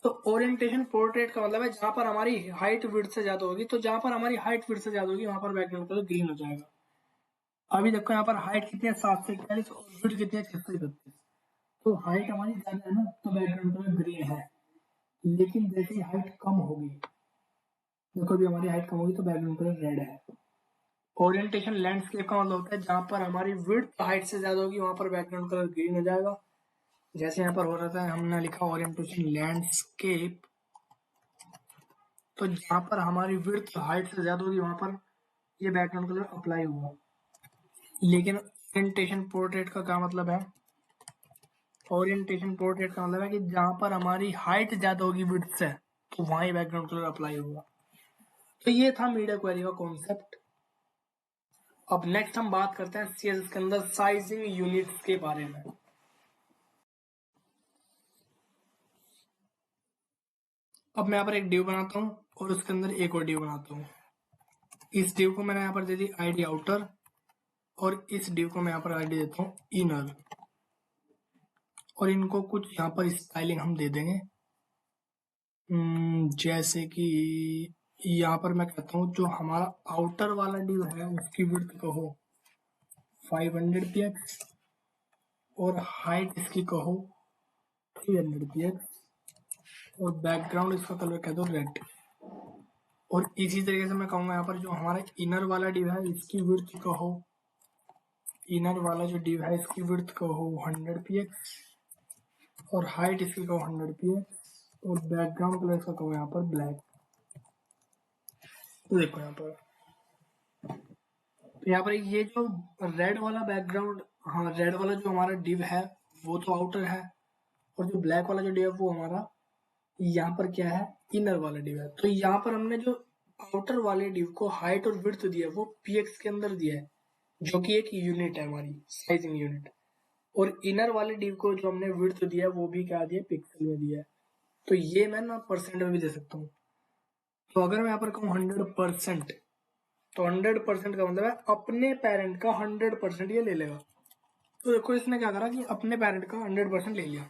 तो ओरिएंटेशन पोर्ट्रेट का मतलब है जहां पर हमारी हाइट विड्थ से ज्यादा होगी, तो जहां पर हमारी हाइट विड्थ से ज्यादा होगी वहां पर बैकग्राउंड कलर ग्रीन हो जाएगा। अभी देखो यहाँ पर हाइट कितनी है, 741, और विड्थ कितनी है, 631। तो हाइट हमारी ज्यादा है ना, तो बैकग्राउंड कलर ग्रीन है। लेकिन जैसे ही हाइट कम होगी, देखो अभी हमारी हाइट कम होगी तो बैकग्राउंड कलर रेड है। ओरिएंटेशन लैंडस्केप का मतलब होता है जहां पर हमारी विड्थ हाइट से ज्यादा होगी वहां पर बैकग्राउंड कलर ग्रीन हो जाएगा। जैसे यहाँ पर हो रहा था, हमने लिखा ओरिएंटेशन लैंडस्केप, तो जहां पर हमारी विड्थ हाइट से ज्यादा होगी वहां पर ये बैकग्राउंड कलर अप्लाई हुआ। लेकिन ओरिएंटेशन पोर्ट्रेट का क्या मतलब है, ओरिएंटेशन पोर्ट्रेट का मतलब है कि जहां पर हमारी हाइट ज्यादा होगी विड्थ से तो वहां ही बैकग्राउंड कलर अप्लाई होगा। तो ये था मीडिया क्वेरी का कॉन्सेप्ट। अब नेक्स्ट हम बात करते हैं सीएसएस के अंदर साइजिंग यूनिट्स के बारे में। अब मैं यहाँ पर एक डिव बनाता हूँ और उसके अंदर एक और डिव बनाता हूँ। इस डिव को मैंने यहाँ पर दे दी आईडी आउटर, और इस डिव को मैं यहाँ पर आईडी देता हूँ इनर, और इनको कुछ यहाँ पर स्टाइलिंग हम दे देंगे। जैसे कि यहाँ पर मैं कहता हूँ जो हमारा आउटर वाला डिव है उसकी विड्थ कहो 500 px, और हाइट इसकी कहो 300 px, और बैकग्राउंड इसका कलर कह दो रेड। और इसी तरीके से मैं कहूँगा यहाँ पर जो हमारा इनर वाला डिव है इसकी विड्थ कहो, इनर वाला जो डिव है इसकी विड्थ कहो 100 px, और हाइट इसकी कहो 100 px, और बैकग्राउंड कलर इसका कहो यहाँ पर ब्लैक। तो देखो यहाँ पर, तो यहाँ पर ये जो रेड वाला बैकग्राउंड, हाँ रेड वाला जो हमारा डिव है वो तो आउटर है, और जो ब्लैक वाला जो डिव है वो हमारा यहाँ पर क्या है, इनर वाला डिव है। तो यहाँ पर हमने जो आउटर वाले डिव को हाइट और विड्थ दिया है वो px के अंदर दिया है, जो कि एक यूनिट है हमारी साइजिंग यूनिट। और इनर वाले डिव को जो हमने विड्थ दिया है वो भी क्या दिया है, पिक्सल में दिया है। तो ये मैं ना परसेंट में भी दे सकता हूँ। तो अगर मैं यहाँ पर कहूँ 100%, तो 100% का मतलब है अपने पेरेंट का 100% ये ले लेगा। तो देखो इसने क्या करा कि अपने पेरेंट का 100% ले लिया,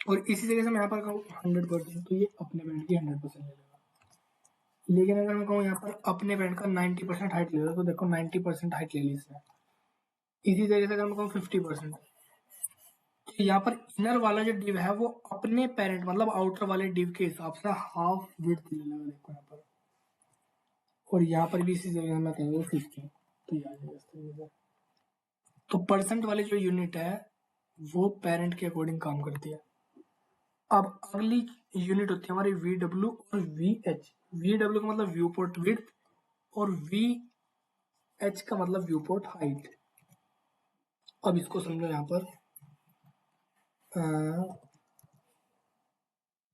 और इसी जगह से मैं यहाँ पर कहूँ 100%, तो ये अपने पेरेंट की 100% ले लेगा। लेकिन अगर मैं कहूँ यहाँ पर अपने पेरेंट का 90% हाइट ले लेगा, तो देखो 90% हाइट ले ली इसने। इसी जगह से अगर मैं कहूँ 50%, तो यहाँ पर इनर वाला जो डिव है वो अपने पेरेंट मतलब आउटर वाले डिव के हिसाब से हाफ विड्थ ले लेगा, देखो यहाँ पर। और यहाँ पर भी इसी जगह मैं कहूँगा 50, तो ये आ जाएगा इस तरीके से। तो परसेंट वाली जो यूनिट है वो पेरेंट के अकॉर्डिंग काम करती है। अब अगली यूनिट होती है हमारी VW और VH। VW का मतलब व्यू पोर्ट विड्थ और VH का मतलब व्यू पोर्ट हाइट। अब इसको समझो, यहाँ पर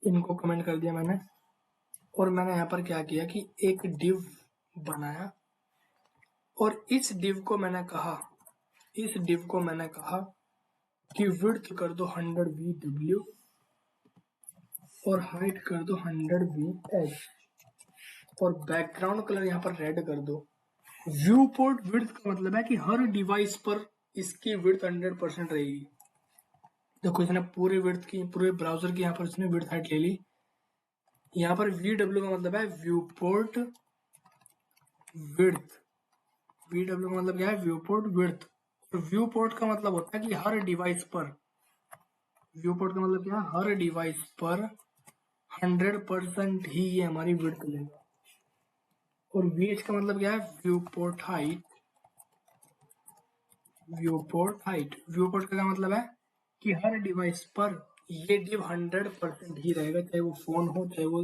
इनको कमेंट कर दिया मैंने, और मैंने यहाँ पर क्या किया कि एक डिव बनाया, और इस डिव को मैंने कहा कि विड्थ कर दो 100 VW और हाइट कर दो 100 VH, और बैकग्राउंड कलर यहाँ पर रेड कर दो। व्यू पोर्ट विड्थ का मतलब है कि हर डिवाइस पर इसकी विड्थ 100% रहेगी। देखो इसने पूरे ब्राउजर की यहाँ पर इसने विड्थ हाइट ले ली। यहाँ पर VW का मतलब है व्यू पोर्ट विड्थ। VW का मतलब क्या है, व्यू पोर्ट विड्थ। और व्यू पोर्ट का मतलब होता है कि हर डिवाइस पर, व्यू पोर्ट का मतलब क्या है, हर डिवाइस पर 100% ही ये हमारी विड्थ लेगा। और VH का मतलब क्या है, view port height. View port का क्या मतलब है कि हर डिवाइस पर ये डिव 100% ही रहेगा, चाहे वो फोन हो चाहे वो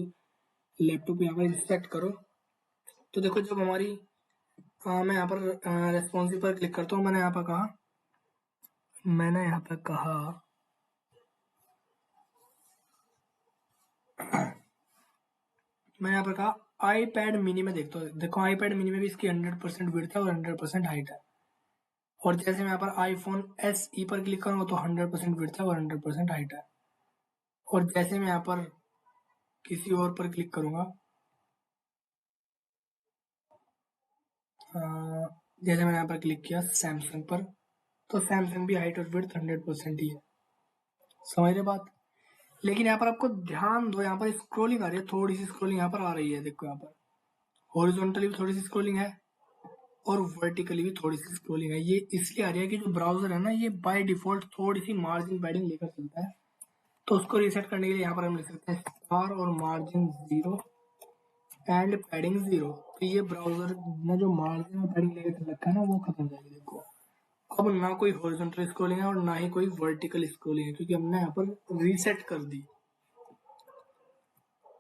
लैपटॉप। यहाँ पर सेट करो तो देखो जब हमारी मैं यहाँ पर रेस्पॉन्सिव पर क्लिक करता हूँ, मैंने यहाँ पर कहा आईपैड मिनी में देखता हूँ। देखो आईपैड मिनी में भी इसकी 100% विड्थ है और 100% हाइट है। और जैसे मैं यहाँ पर आईफोन SE पर क्लिक करूँगा तो 100% विड्थ है और 100% हाइट है। और जैसे मैं यहाँ पर किसी और पर क्लिक करूँगा, जैसे मैंने यहाँ पर क्लिक किया सैमसंग पर, तो सैमसंग भी हाइट और विड्थ 100% ही है। समझ रहे बात। लेकिन यहाँ पर आपको ध्यान दो, यहाँ पर स्क्रॉलिंग आ रही है, थोड़ी सी स्क्रॉलिंग यहाँ पर आ रही है। देखो यहाँ पर हॉरिजॉन्टली भी थोड़ी सी स्क्रॉलिंग है और वर्टिकली भी थोड़ी सी स्क्रॉलिंग है। ये इसलिए आ रही है कि जो ब्राउजर है ना ये बाय डिफॉल्ट थोड़ी सी मार्जिन पैडिंग लेकर चलता है। तो उसको रीसेट करने के लिए यहाँ पर हम लिख सकते हैं स्टार और मार्जिन 0 एंड पैडिंग 0। तो ये ब्राउजर ने जो मार्जिन और पैडिंग लेकर चल रखा है ना वो खत्म हो जाएगी। देखो अब ना कोई हॉरिजॉन्टल स्क्रॉलिंग है और ना ही कोई वर्टिकल स्क्रॉलिंग है, क्योंकि हमने यहाँ पर रीसेट कर दी।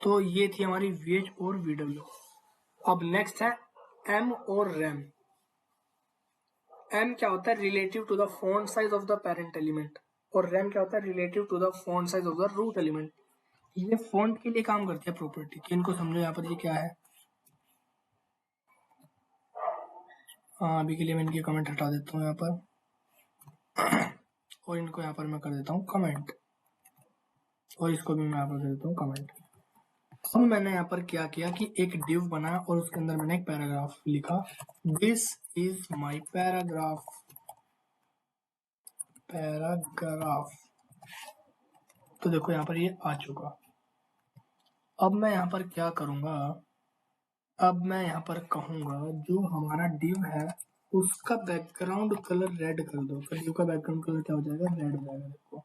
तो ये थी हमारी VH और VW। अब नेक्स्ट है M और RAM। M क्या होता है, relative to the font size of the parent element, और RAM क्या होता है, relative to the font size of the root element. ये फॉन्ट के लिए काम करती है प्रॉपर्टी। तो इनको समझो यहाँ पर ये क्या है। अभी के लिए मैं इनकी कमेंट हटा देता हूँ यहाँ पर और इनको यहाँ पर मैं कर देता हूँ कमेंट, और इसको भी मैं यहाँ पर कर देता हूँ कमेंट। अब मैंने यहाँ पर क्या किया कि एक डिव बनाया और उसके अंदर मैंने एक पैराग्राफ लिखा, दिस इज माई पैराग्राफ। तो देखो यहाँ पर ये आ चुका। अब मैं यहाँ पर क्या करूंगा, अब मैं यहाँ पर कहूंगा जो हमारा डिव है उसका बैकग्राउंड कलर रेड कर दो। तो डिव का बैकग्राउंड कलर क्या हो जाएगा, रेड हो जाएगा। देखो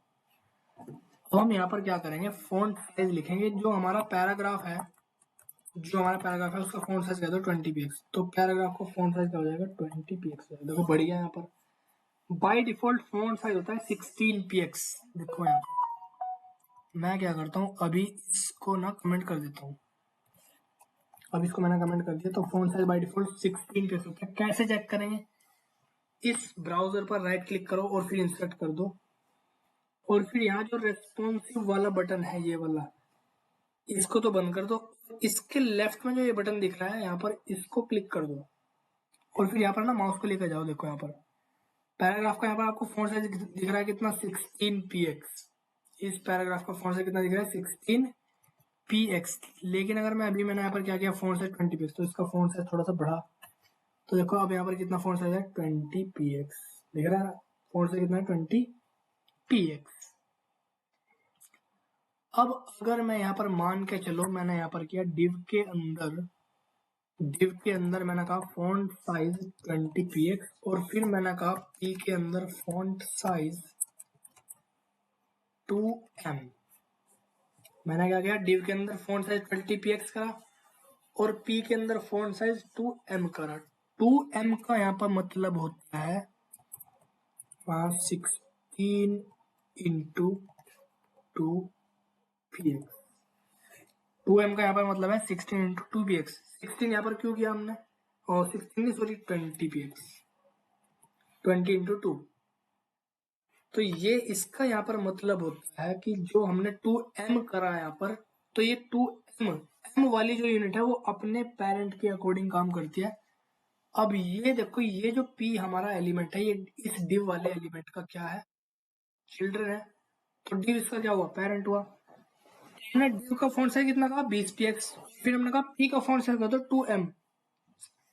अब हम यहाँ पर क्या करेंगे, फॉन्ट साइज लिखेंगे। जो हमारा पैराग्राफ है उसका फॉन्ट साइज कर दो 20 px। तो पैराग्राफ को फॉन्ट साइज क्या हो जाएगा, 20 px। देखो बढ़िया। यहाँ पर बाय डिफॉल्ट फॉन्ट साइज होता है 16 px। देखो यहाँ पर मैं क्या करता हूँ, अभी इसको ना कमेंट कर देता हूँ। अब इसको मैंने कमेंट कर दिया। तो font size by default 16 px होता है। कैसे चेक करेंगे, इस ब्राउजर पर राइट क्लिक करो और फिर इंसर्ट कर दो, और फिर यहाँ जो रेस्पॉन्सिव वाला बटन है ये वाला, इसको तो बंद कर दो। इसके लेफ्ट में जो ये बटन दिख रहा है यहाँ पर, इसको क्लिक कर दो और फिर यहाँ पर ना माउस को लेकर जाओ। देखो यहाँ पर पैराग्राफ का यहाँ पर आपको फॉन्ट साइज दिख रहा है कितना, 16px। इस पैराग्राफ का फॉन्ट साइज कितना दिख रहा है, 16px। लेकिन अगर मैंने यहाँ पर क्या किया, फॉन्ट साइज 20px, तो इसका फॉन्ट साइज थोड़ा सा बढ़ा। तो देखो अब यहाँ पर कितना फॉन्ट साइज है, 20px दिख रहा है। फॉन्ट साइज कितना है, 20px। अब अगर मैं यहाँ पर मान के चलो, मैंने यहाँ पर किया div के अंदर मैंने कहा फॉन्ट साइज 20px और फिर मैंने कहा p के अंदर फॉन्ट साइज 2m। मैंने क्या किया, div के अंदर फॉन्ट साइज 20px करा और p के अंदर फॉन्ट साइज 2m करा। 2m का यहाँ पर मतलब होता है 16 इंटू 2px। 2m का यहाँ पर मतलब है 16 इंटू 2px। 16 यहाँ पर क्यों किया हमने, और 16 नहीं सॉरी 20px, 20 इंटू 2। तो ये इसका यहाँ पर मतलब होता है कि जो हमने 2m करा यहाँ पर, तो ये 2m वाली जो यूनिट है वो अपने पेरेंट के अकॉर्डिंग काम करती है। अब ये देखो, ये जो p हमारा एलिमेंट है, ये इस div वाले एलिमेंट का क्या है, चिल्ड्रन है। तो div इसका क्या हुआ, पेरेंट हुआ। हमने div का फॉन्ट साइज कितना कहा, 20px। फिर हमने कहा p का फॉन्ट साइज कर दो 2m।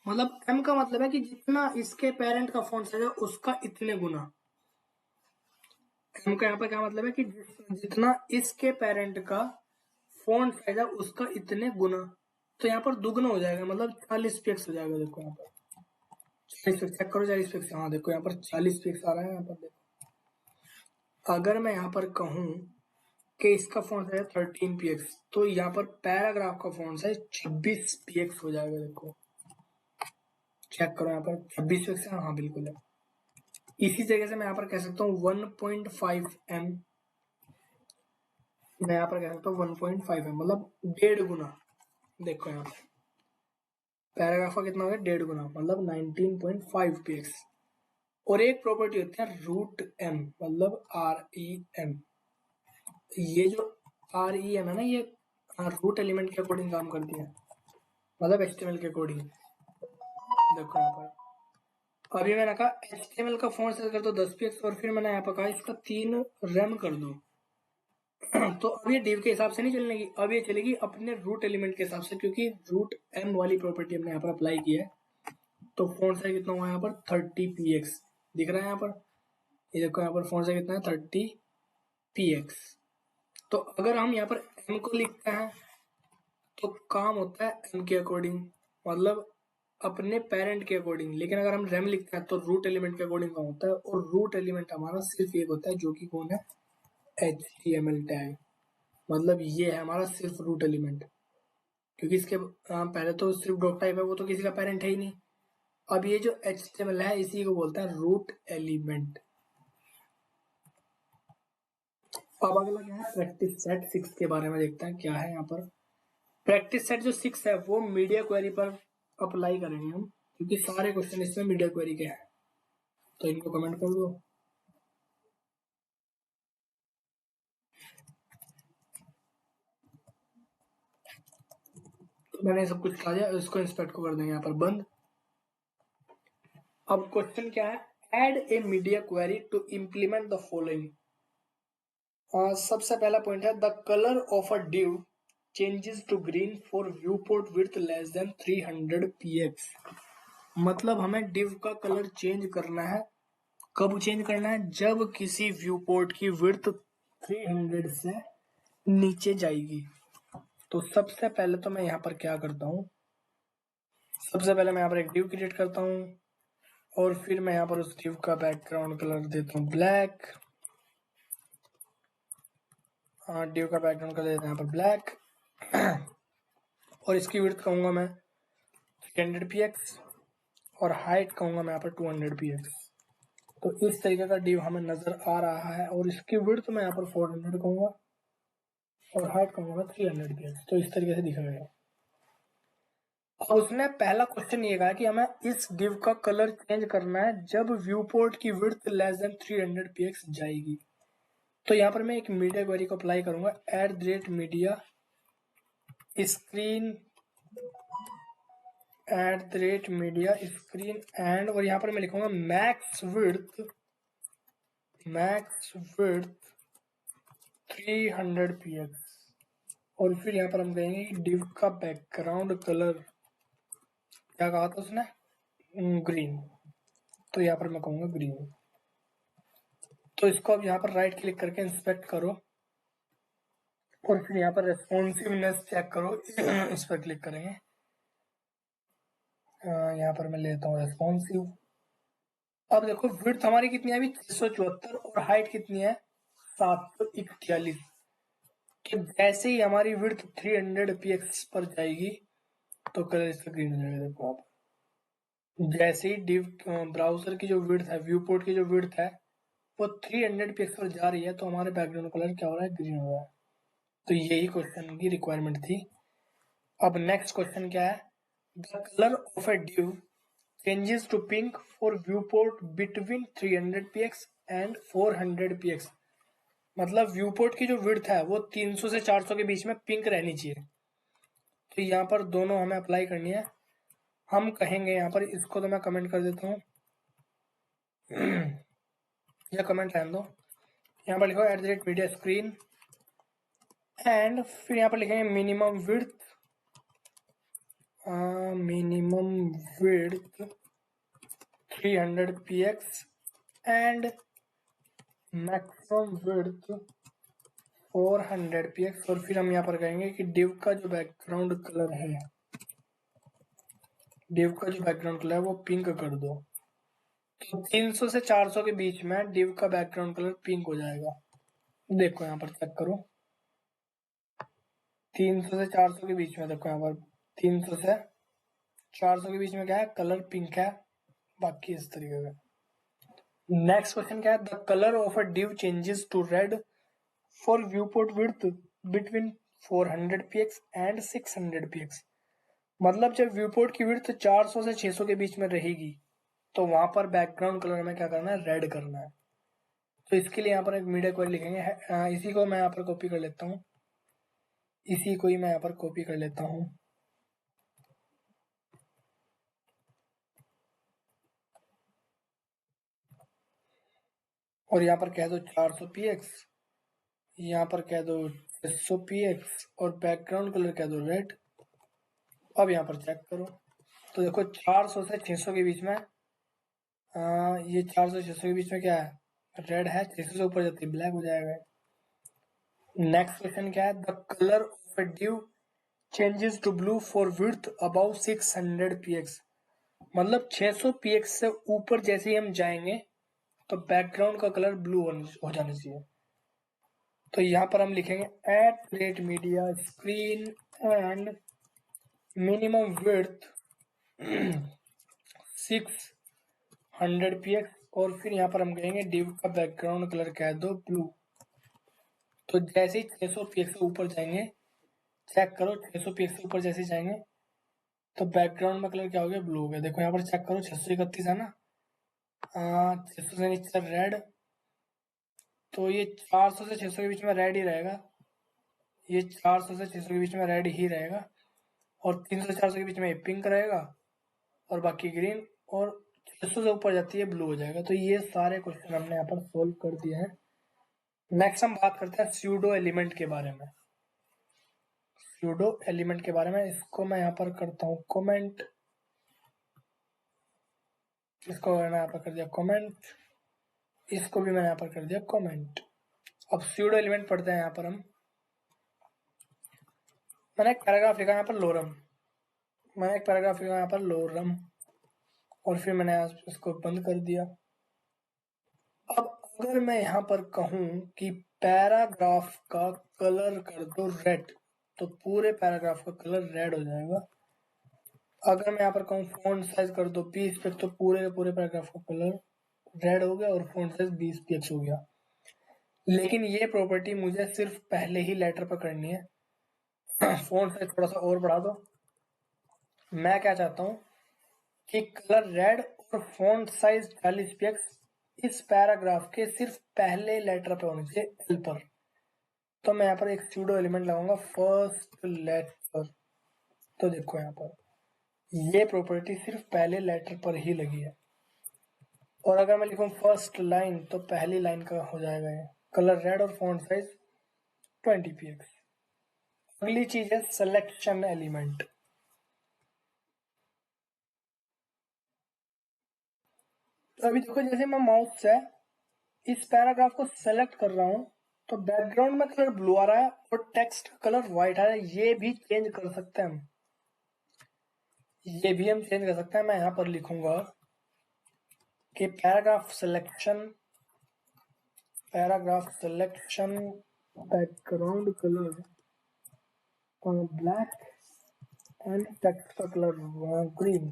मतलब m का मतलब है कि जितना इसके पेरेंट का फॉन्ट साइज है उसका इतने गुना। m का यहाँ पर क्या मतलब है कि जितना इसके पेरेंट का फॉन्ट साइज है उसका इतने गुना। तो यहाँ पर दुगना हो जाएगा, मतलब 40px हो जाएगा। देखो यहाँ पर 40px, चेक करो 40px। हाँ देखो यहाँ पर 40px आ रहा है। यहाँ पर देखो, अगर मैं यहाँ पर कहूँ कि इसका फॉन्ट साइज 13px, तो यहाँ पर पैराग्राफ का फॉन्ट साइज 26px हो जाएगा। देखो चेक करो यहाँ पर 26px है। हाँ बिल्कुल है। इसी जगह से मैं यहाँ पर कह सकता हूँ 1.5m। मैं यहाँ पर कह सकता हूँ 1.5m, मतलब 1.5 गुना। देखो यहाँ पर पैराग्राफ का कितना हो गया, 1.5 गुना, मतलब 19.5px। और एक प्रॉपर्टी होती है रूट m, मतलब REM। ये जो REM है ना, ये रूट एलिमेंट के अकॉर्डिंग काम करती है, मतलब HTML के अकॉर्डिंग। देखो यहाँ पर अभी मैंने कहा HTML का फॉन्ट साइज कर दो 10px और फिर मैंने यहाँ पर कहा इसका 3 रेम कर दो। तो अब ये div के हिसाब से नहीं चलेगी, अब ये चलेगी अपने रूट एलिमेंट के हिसाब से, क्योंकि रूट m वाली प्रॉपर्टी हमने यहाँ पर अप्लाई की है। तो फॉन्ट साइज कितना हुआ यहाँ पर, 30px दिख रहा है यहाँ पर। ये देखो यहाँ पर फॉन्ट साइज कितना है, 30px। तो अगर हम यहाँ पर m को लिखते हैं तो काम होता है m के अकॉर्डिंग, मतलब अपने पेरेंट के अकॉर्डिंग। लेकिन अगर हम रेम लिखते हैं तो रूट एलिमेंट के अकॉर्डिंग काम होता है। और रूट एलिमेंट हमारा सिर्फ एक होता है, जो कि कौन है, HTML टैग। मतलब ये है हमारा सिर्फ रूट एलिमेंट, क्योंकि इसके पहले तो सिर्फ डॉट टाइप है, वो तो किसी का पेरेंट है ही नहीं। अब ये जो HTML है इसी को बोलता है रूट एलिमेंट। अब अगला क्या है, प्रैक्टिस सेट 6 के बारे में देखते हैं क्या है यहाँ पर। प्रैक्टिस सेट जो 6 है वो मीडिया क्वेरी पर अप्लाई करेंगे हम, क्योंकि सारे क्वेश्चन इसमें मीडिया क्वेरी के हैं। तो इनको कमेंट कर दो। तो मैंने सब कुछ कहा दिया, इसको इंस्पेक्ट को कर देंगे यहाँ पर बंद। अब क्वेश्चन क्या है, add a media query to implement the following. सबसे पहला पॉइंट है, the colour of a div changes to green for view port width less than 300px। मतलब हमें div का कलर चेंज करना है। कब चेंज करना है, जब किसी व्यू पोर्ट की विड्थ 300 से नीचे जाएगी। तो सबसे पहले तो मैं यहाँ पर क्या करता हूँ, सबसे पहले मैं यहाँ पर एक div क्रिएट करता हूँ और फिर मैं यहाँ पर उस div का बैकग्राउंड कलर देता हूँ ब्लैक। div का बैकग्राउंड कलर देता हूँ यहाँ पर ब्लैक और इसकी विड्थ कहूँगा मैं 300px और हाइट कहूँगा मैं यहाँ पर 200px। तो इस तरीके का div हमें नजर आ रहा है और इसकी विड्थ मैं यहाँ पर 400 कहूँगा और हाइट कहूँगा मैं 300px। तो इस तरीके से दिखेगा। और उसने पहला क्वेश्चन ये कहा कि हमें इस div का कलर चेंज करना है जब व्यू पोर्ट की विड्थ लेस देन 300px जाएगी। तो यहाँ पर मैं एक मीडिया क्वेरी को अप्लाई करूंगा, @media screen @media screen and, और यहाँ पर मैं लिखूंगा मैक्स विड्थ 300 px, और फिर यहाँ पर हम कहेंगे कि div का बैकग्राउंड कलर क्या कहा था उसने, ग्रीन, तो यहाँ पर मैं कहूँगा ग्रीन। तो इसको अब यहाँ पर राइट क्लिक करके इंस्पेक्ट करो और फिर यहाँ पर रेस्पॉन्सिवनेस चेक करो इस पर क्लिक करेंगे। यहाँ पर मैं लेता हूँ रेस्पॉन्सिव। अब देखो विड्थ हमारी कितनी है अभी 674 और हाइट कितनी है 741। तो जैसे ही हमारी विड्थ 300 px पर जाएगी तो कलर इसका ग्रीन हो जाएगा। देखो आप, जैसे ही डिव ब्राउजर की जो विड्थ है, व्यू पोर्ट की जो विड्थ है वो 300 px पर जा रही है तो हमारे बैकग्राउंड कलर क्या हो रहा है, ग्रीन हो रहा है। तो यही क्वेश्चन की रिक्वायरमेंट थी। अब नेक्स्ट क्वेश्चन क्या है, the colour of a div changes to pink for view port between 300 px and 400 px। मतलब व्यू पोर्ट की जो विड्थ है वो 300 से 400 के बीच में पिंक रहनी चाहिए। तो यहाँ पर दोनों हमें अप्लाई करनी है। हम कहेंगे यहाँ पर, इसको तो मैं कमेंट कर देता हूँ या कमेंट रहने दो। यहाँ पर लिखो @media screen एंड फिर यहाँ पर लिखेंगे minimum width 300 px and maximum width 400 px, और फिर हम यहाँ पर कहेंगे कि डिव का जो बैकग्राउंड कलर है, डिव का जो बैकग्राउंड कलर है वो पिंक कर दो। तो 300 से 400 के बीच में डिव का बैकग्राउंड कलर पिंक हो जाएगा। देखो यहाँ पर चेक करो, 300 से 400 के बीच में, देखो यहाँ पर 300 से 400 के बीच में क्या है, कलर पिंक है। बाकी इस तरीके का। नेक्स्ट क्वेश्चन क्या है, the colour of a div changes to red for view port width between 400 px and 600 px। मतलब जब व्यू पोर्ट की विड्थ 400 से 600 के बीच में रहेगी तो वहां पर बैकग्राउंड कलर में क्या करना है, रेड करना है। तो इसके लिए यहाँ पर एक मीडिया क्वेरी लिखेंगे। इसी को मैं यहाँ पर कॉपी कर लेता हूँ, इसी को ही मैं यहाँ पर कॉपी कर लेता हूँ। और यहाँ पर कह दो 400 px, यहाँ पर कह दो 600 px और बैकग्राउंड कलर कह दो रेड। अब यहाँ पर चेक करो तो देखो 400 से 600 के बीच में ये 400 से 600 के बीच में क्या है, रेड है। 600 से ऊपर जाती है ब्लैक हो जाएगा। नेक्स्ट क्वेश्चन क्या है, the colour of a div changes to blue for width about 600 px। मतलब 600 px से ऊपर जैसे ही हम जाएंगे तो बैकग्राउंड का कलर ब्लू हो जाना चाहिए। तो यहाँ पर हम लिखेंगे @media screen and minimum width 600 px, और फिर यहाँ पर हम कहेंगे डिव का बैकग्राउंड कलर कह दो ब्लू। तो जैसे ही 600 px से ऊपर जाएंगे, चेक करो 600 px से ऊपर जैसे जाएंगे तो बैकग्राउंड में कलर क्या हो गया, ब्लू हो गया। देखो यहाँ पर चेक करो 631 है ना, 600 से नीचे रेड, तो ये 400 से 600 के बीच में रेड ही रहेगा। ये 400 से 600 के बीच में रेड ही रहेगा, और 300 से 400 के बीच में पिंक रहेगा और बाकी ग्रीन, और 600 से ऊपर जाती है ब्लू हो जाएगा। तो ये सारे क्वेश्चन हमने यहाँ पर सोल्व कर दिए हैं। नेक्स्ट हम बात करते हैं स्यूडो एलिमेंट के बारे में। स्यूडो एलिमेंट के बारे में, इसको मैं यहाँ पर करता हूँ कमेंट, इसको मैंने यहाँ पर कर दिया कमेंट, इसको भी मैंने यहाँ पर कर दिया कमेंट। अब स्यूडो एलिमेंट पढ़ते हैं। यहाँ पर हम, मैंने एक पैराग्राफ लिखा यहाँ पर लोरम, मैंने एक पैराग्राफ लिखा यहाँ पर लोरम, और फिर मैंने इसको बंद कर दिया। अब अगर मैं यहाँ पर कहूँ कि पैराग्राफ का कलर कर दो रेड, तो पूरे पैराग्राफ का कलर रेड हो जाएगा। अगर मैं यहाँ पर कहूँ फॉन्ट साइज कर दो 20 पिक्स, तो पूरे पैराग्राफ का कलर रेड हो गया और फॉन्ट साइज 20 पिक्स हो गया। लेकिन ये प्रॉपर्टी मुझे सिर्फ पहले ही लेटर पर करनी है। फॉन्ट साइज थोड़ा सा और बढ़ा दो। मैं क्या चाहता हूँ कि कलर रेड और फॉन्ट साइज 40 पिक्स इस पैराग्राफ के सिर्फ पहले लेटर पे होने चाहिए, एल पर। तो मैं यहाँ पर एक स्यूडो एलिमेंट लगाऊंगा फर्स्ट लेटर, तो देखो यहाँ पर ये प्रॉपर्टी सिर्फ पहले लेटर पर ही लगी है। और अगर मैं लिखूं फर्स्ट लाइन तो पहली लाइन का हो जाएगा ये कलर रेड और फॉन्ट साइज 20 px। अगली चीज है सिलेक्शन एलिमेंट। तो अभी देखो जैसे मैं माउस से इस पैराग्राफ को सेलेक्ट कर रहा हूं तो बैकग्राउंड में कलर ब्लू आ रहा है और टेक्स्ट का कलर व्हाइट आ रहा है। ये भी चेंज कर सकते हैं हम, ये भी हम चेंज कर सकते हैं। मैं यहाँ पर लिखूंगा कि paragraph selection background colour black and text का कलर ग्रीन।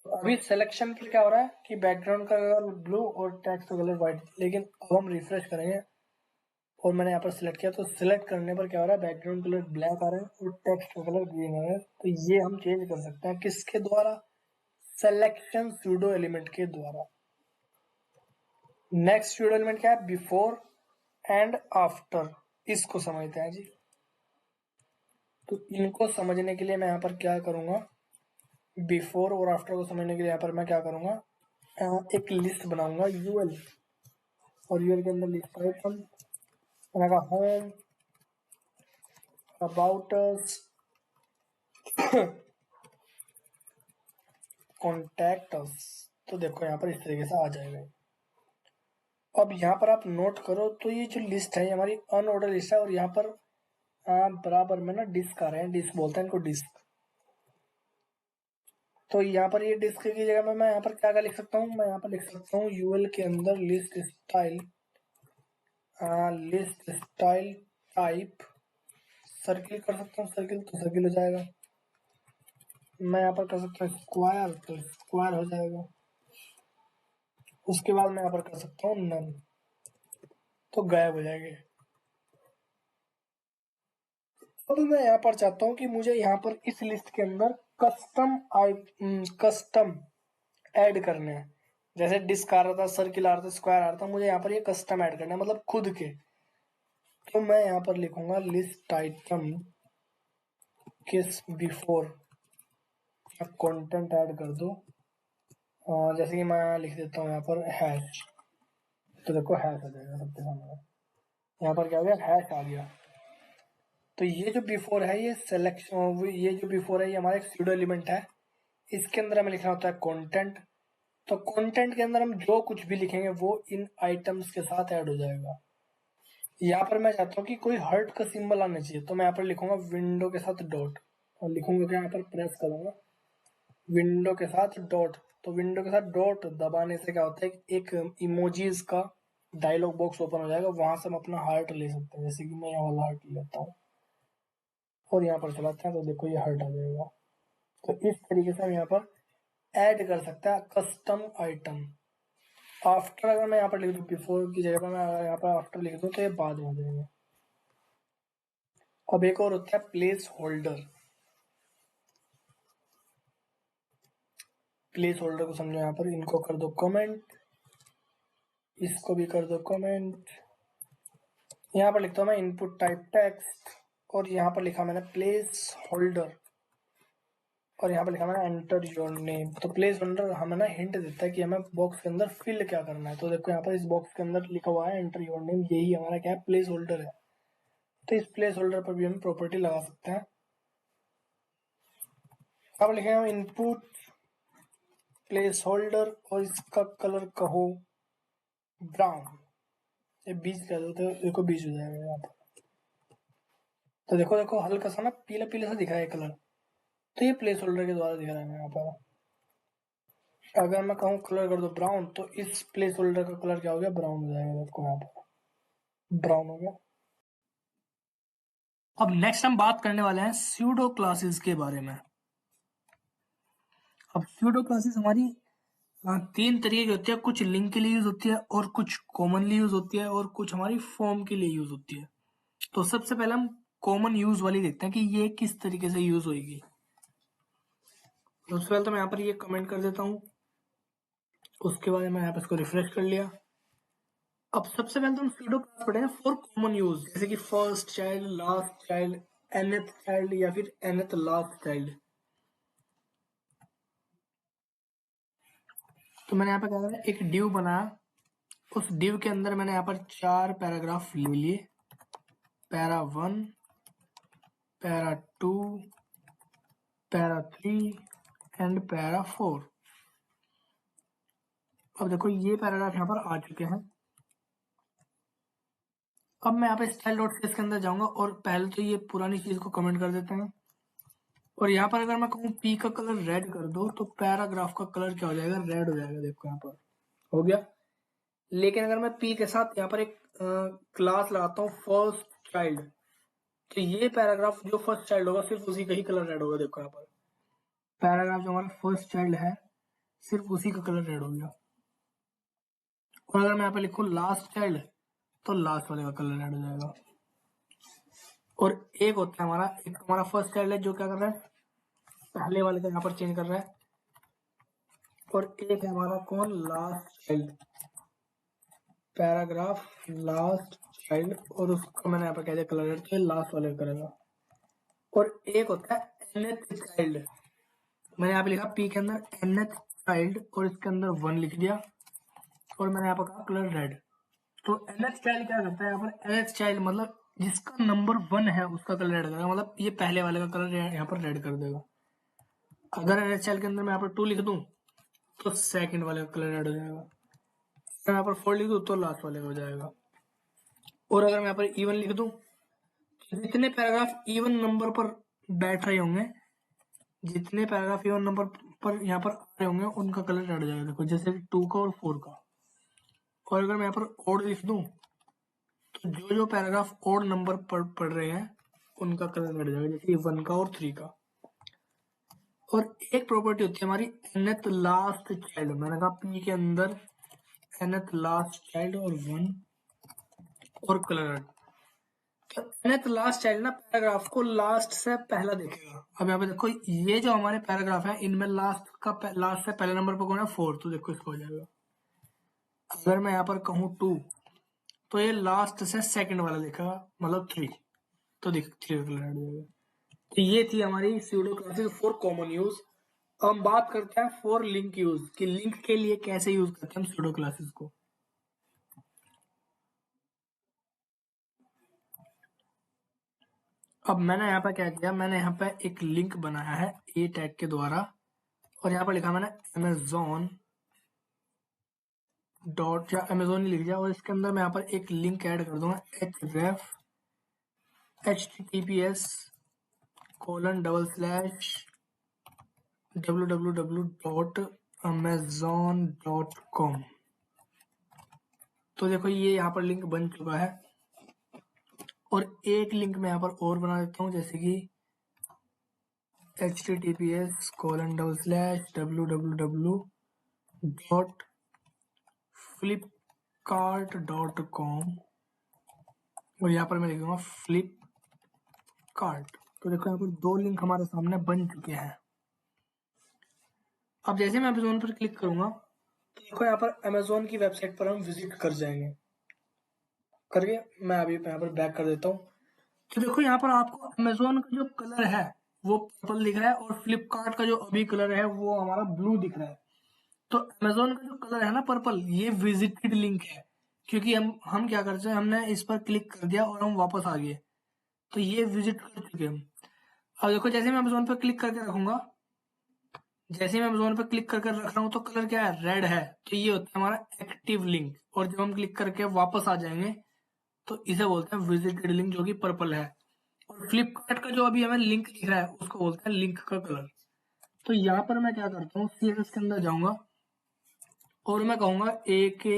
अभी सिलेक्शन पर क्या हो रहा है कि बैकग्राउंड का कलर ब्लू और टेक्स्ट का कलर व्हाइट, लेकिन अब हम रिफ्रेश करेंगे और मैंने यहाँ पर सिलेक्ट किया तो सिलेक्ट करने पर क्या हो रहा है बैकग्राउंड कलर ब्लैक आ रहा है और टेक्स्ट का कलर ग्रीन आ रहा है। तो ये हम चेंज कर सकते हैं किसके द्वारा, सिलेक्शन सूडो एलिमेंट के द्वारा। नेक्स्ट सूडो एलिमेंट क्या है, बिफोर एंड आफ्टर। इसको समझते हैं जी। तो इनको समझने के लिए मैं यहाँ पर क्या करूंगा, बिफोर और आफ्टर को समझने के लिए यहाँ पर मैं क्या करूंगा, एक लिस्ट बनाऊंगा यूएल, और यूएल के अंदर लिस्ट आइटम बनाएगा home about us contact us. तो देखो यहाँ पर इस तरीके से आ जाएगा। अब यहाँ पर आप नोट करो तो ये जो लिस्ट है हमारी अनऑर्डर लिस्ट है और यहाँ पर बराबर में ना डिस्क आ रहे हैं, डिस्क बोलते हैं इनको, डिस्क। तो यहाँ पर ये डिस्क की जगह पर मैं यहाँ पर क्या क्या लिख सकता हूँ, मैं यहाँ पर लिख सकता हूँ यूएल के अंदर लिस्ट स्टाइल टाइप सर्किल कर सकता हूँ, सर्किल तो सर्किल हो जाएगा। मैं यहाँ पर कर सकता हूँ स्क्वायर, तो स्क्वायर हो जाएगा। उसके बाद मैं यहाँ पर कर सकता हूँ नन, तो गायब हो जाएंगे। अब मैं यहाँ पर चाहता हूँ कि मुझे यहाँ पर इस लिस्ट के अंदर कस्टम ऐड करने हैं। जैसे डिस्क आ रहा था, सर्किल आ रहा था, स्क्वायर आ रहा था, मुझे यहाँ पर ये कस्टम ऐड करना है, मतलब खुद के। तो मैं यहाँ पर लिखूंगा लिस्ट आइटम किस बिफोर कंटेंट ऐड कर दो। जैसे कि मैं लिख देता हूँ यहाँ पर हैश, तो देखो हैश आ जाएगा सबके सामने। यहाँ पर क्या हो गया, हैश आ गया। तो ये जो बिफोर है ये सिलेक्शन, ये जो बिफोर है ये हमारा एक सूडो एलिमेंट है। इसके अंदर हमें लिखना होता है कंटेंट। तो कंटेंट के अंदर हम जो कुछ भी लिखेंगे वो इन आइटम्स के साथ ऐड हो जाएगा। यहाँ पर मैं चाहता हूँ कि कोई हर्ट का सिंबल आना चाहिए, तो मैं यहाँ पर लिखूंगा विंडो के साथ डॉट, और लिखूंगा कि यहाँ पर प्रेस करूंगा विंडो के साथ डॉट। तो विंडो के साथ डॉट दबाने से क्या होता है, एक इमोजीज का डायलॉग बॉक्स ओपन हो जाएगा, वहां से हम अपना हार्ट ले सकते हैं। जैसे कि मैं यहाँ वाला हार्ट लेता हूँ और यहाँ पर चलाते हैं तो देखो ये हार्ट आ जाएगा। तो इस तरीके से हम यहाँ पर ऐड कर सकते हैं कस्टम आइटम। आफ्टर अगर मैं यहाँ पर लिख दूँ, बिफोर की जगह पर मैं यहाँ पर आफ्टर लिख दूँ तो ये बाद में हो जाएंगे। अब एक और होता है प्लेस होल्डर। प्लेस होल्डर को समझो, यहाँ पर इनको कर दो कमेंट, इसको भी कर दो कमेंट। यहाँ पर लिखता हूँ मैं इनपुट टाइप टेक्स्ट, और यहाँ पर लिखा मैंने प्लेस होल्डर, और यहाँ पर लिखा मैंने एंटर योर नेम। तो प्लेस होल्डर हमें ना हिंट देता है कि हमें बॉक्स के अंदर फिल क्या करना है। तो देखो यहाँ पर इस बॉक्स के अंदर लिखा हुआ है एंटर योर नेम, यही हमारा क्या है, प्लेस होल्डर है। तो इस प्लेस होल्डर पर भी हम प्रॉपर्टी लगा सकते हैं। अब लिखेंगे हम इनपुट प्लेस होल्डर और इसका कलर कहो ब्राउन, ये बीच कर दो तो देखो बीच हो जाएगा यहाँ पर। तो देखो देखो हल्का सा ना पीला पीला सा दिख रहा है कलर, तो ये प्लेस होल्डर के द्वारा दिख रहा है यहाँ पर। अगर मैं कहूँ कलर कर दो ब्राउन, तो इस प्लेस होल्डर का कलर क्या हो गया, ब्राउन हो जाएगा। देखो यहाँ पर ब्राउन हो गया। अब नेक्स्ट हम बात करने वाले हैं स्यूडो क्लासेस के बारे में। अब स्यूडो क्लासेस हमारी तीन तरीके की होती है, कुछ लिंक के लिए यूज होती है और कुछ कॉमनली यूज होती है और कुछ हमारी फॉर्म के लिए यूज होती है। तो सबसे पहले हम कॉमन यूज वाली देखते हैं कि ये किस तरीके से यूज होगी। सबसे पहले तो मैं यहाँ पर ये कमेंट कर देता हूँ, उसके बाद मैं यहाँ पर इसको रिफ्रेश कर लिया। अब सबसे पहले तो हम स्यूडो क्लास पढ़े हैं फॉर कॉमन यूज, जैसे कि first child, last child, nth child या फिर nth लास्ट चाइल्ड। तो मैंने यहाँ पे क्या करा, एक डिव बनाया, उस डिव के अंदर मैंने यहाँ पर 4 पैराग्राफ ले लिए, para 1, para 2, para 3 and para 4। अब देखो ये पैराग्राफ यहाँ पर आ चुके हैं। अब मैं यहाँ पे स्टाइल डॉट सी के अंदर जाऊंगा और पहले तो ये पुरानी चीज को कमेंट कर देते हैं, और यहाँ पर अगर मैं कहूँ पी का कलर रेड कर दो तो पैराग्राफ का कलर क्या हो जाएगा, रेड हो जाएगा। देखो यहाँ पर हो गया। लेकिन अगर मैं पी के साथ यहाँ पर एक क्लास लगाता हूँ फर्स्ट चाइल्ड, तो ये पैराग्राफ जो फर्स्ट चाइल्ड होगा सिर्फ उसी का ही कलर रेड होगा। देखो यहाँ पर पैराग्राफ जो हमारा फर्स्ट चाइल्ड है सिर्फ उसी का कलर रेड हो गया। और अगर मैं यहाँ पे लिखूँ लास्ट चाइल्ड तो लास्ट वाले का कलर रेड हो जाएगा। और एक होता है हमारा, एक हमारा फर्स्ट चाइल्ड है जो क्या कर रहा है, पहले वाले का यहाँ पर चेंज कर रहा है, और एक है हमारा कौन, last child, paragraph last child, और उसको मैंने यहाँ पर कह दिया कलर रेड, तो लास्ट वाले का करेगा। और एक होता है nth चाइल्ड, मैंने यहाँ पे लिखा पी के अंदर nth चाइल्ड और इसके अंदर 1 लिख दिया, और मैंने यहाँ पर कहा कलर रेड। तो nth चाइल्ड क्या करता है, यहाँ पर nth चाइल्ड मतलब जिसका नंबर 1 है उसका कलर रेड करेगा, मतलब ये पहले वाले का कलर यहाँ पर रेड कर देगा। अगर nth चाइल्ड के अंदर मैं यहाँ पर 2 लिख दूं तो सेकंड वाले का कलर रेड हो जाएगा, अगर यहाँ पर 4 लिख दूं तो लास्ट वाले का हो जाएगा। और अगर मैं यहाँ पर इवन लिख दूं तो जितने पैराग्राफ इवन नंबर पर बैठ रहे होंगे, जितने पैराग्राफ इवन नंबर पर यहाँ पर आ रहे होंगे उनका कलर रेड हो जाएगा। देखो जैसे 2 का और 4 का। और अगर मैं यहाँ पर ओड लिख दूं तो जो जो पैराग्राफ ओड नंबर पर पढ़ रहे हैं उनका कलर रेड हो जाएगा, जैसे 1 का और 3 का। और एक प्रॉपर्टी होती है हमारी nth लास्ट चाइल्ड, मैंने कहा पी के अंदर nth लास्ट चाइल्ड और 1 और कलर रेड। तो nth लास्ट चाइल्ड ना पैराग्राफ को लास्ट से पहला देखेगा। अब यहाँ पे देखो ये जो हमारे पैराग्राफ है इनमें लास्ट से पहले नंबर पर कौन है, 4, तो देखो इसको हो जाएगा। अगर मैं यहाँ पर कहूँ 2 तो ये लास्ट से सेकंड वाला देखेगा, मतलब 3, तो देखो 3 कलर रेड हो जाएगा। तो ये थी हमारी pseudo classes for common use. अब हम बात करते हैं फॉर लिंक यूज, कि लिंक के लिए कैसे यूज करते हैं हम स्यूडो क्लासेस को। अब मैंने यहाँ पे क्या किया, मैंने यहाँ पे एक लिंक बनाया है ए टैग के द्वारा, और यहाँ पर लिखा मैंने अमेजोन डॉट या अमेजोन लिख दिया, और इसके अंदर मैं यहाँ पर एक लिंक ऐड कर दूंगा https://www.amazon.com। तो देखो ये यहाँ पर लिंक बन चुका है। और एक लिंक मैं यहाँ पर और बना देता हूँ, जैसे कि https://www.flipkart.com, और यहाँ पर मैं लिखूंगा फ्लिपकार्ट। तो देखो यहाँ पर 2 लिंक हमारे सामने बन चुके हैं। अब जैसे मैं अमेजोन पर क्लिक करूंगा तो देखो यहाँ पर अमेजोन की वेबसाइट पर हम विजिट कर जाएंगे। करके मैं अभी यहाँ पर बैक कर देता हूँ। तो देखो यहाँ पर आपको अमेजोन का जो कलर है वो पर्पल दिख रहा है, और फ्लिपकार्ट का जो अभी कलर है वो हमारा ब्लू दिख रहा है। तो अमेजोन का जो कलर है ना पर्पल, ये विजिटेड लिंक है, क्योंकि हम क्या करते हैं, हमने इस पर क्लिक कर दिया और हम वापस आ गए, तो ये विजिट कर चुके हम। अब देखो जैसे मैं अमेजोन पर क्लिक करके रखूंगा, जैसे मैं अमेजोन पर क्लिक करके रख रहा हूँ तो कलर क्या है, रेड है, तो ये होता है हमारा एक्टिव लिंक। और जब हम क्लिक करके वापस आ जाएंगे तो इसे बोलते हैं विजिटेड लिंक, जो कि पर्पल है। और फ्लिपकार्ट का जो अभी हमें लिंक दिख रहा है उसको बोलते हैं लिंक का कलर। तो यहाँ पर मैं क्या करता हूँ, CSS के अंदर जाऊंगा और मैं कहूंगा ए के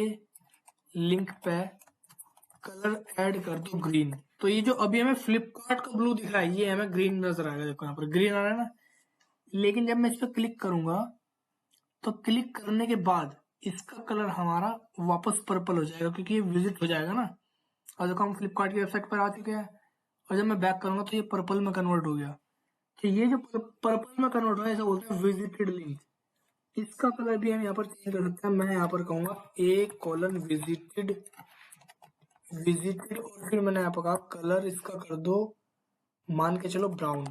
लिंक पे कलर ऐड कर दो ग्रीन। तो ये जो अभी हमें फ्लिपकार्ट का ब्लू दिख रहा है ये हमें ग्रीन नजर आएगा। देखो यहाँ पर ग्रीन आ रहा है ना, लेकिन जब मैं इस पर क्लिक करूंगा तो क्लिक करने के बाद इसका कलर हमारा वापस पर्पल हो जाएगा, क्योंकि ये विजिट हो जाएगा ना। और देखो हम फ्लिपकार्ट की वेबसाइट पर आ चुके हैं, और जब मैं बैक करूंगा तो ये पर्पल में कन्वर्ट हो गया। तो ये जो पर्पल में कन्वर्ट हुआ है इसे बोलते हैं विजिटेड लिंक। इसका कलर भी हम यहाँ पर चेंज कर सकते हैं। मैं यहाँ पर कहूंगा A:विजिटेड विजिटेड, और फिर मैंने यहाँ पर कहा कलर इसका कर दो मान के चलो ब्राउन,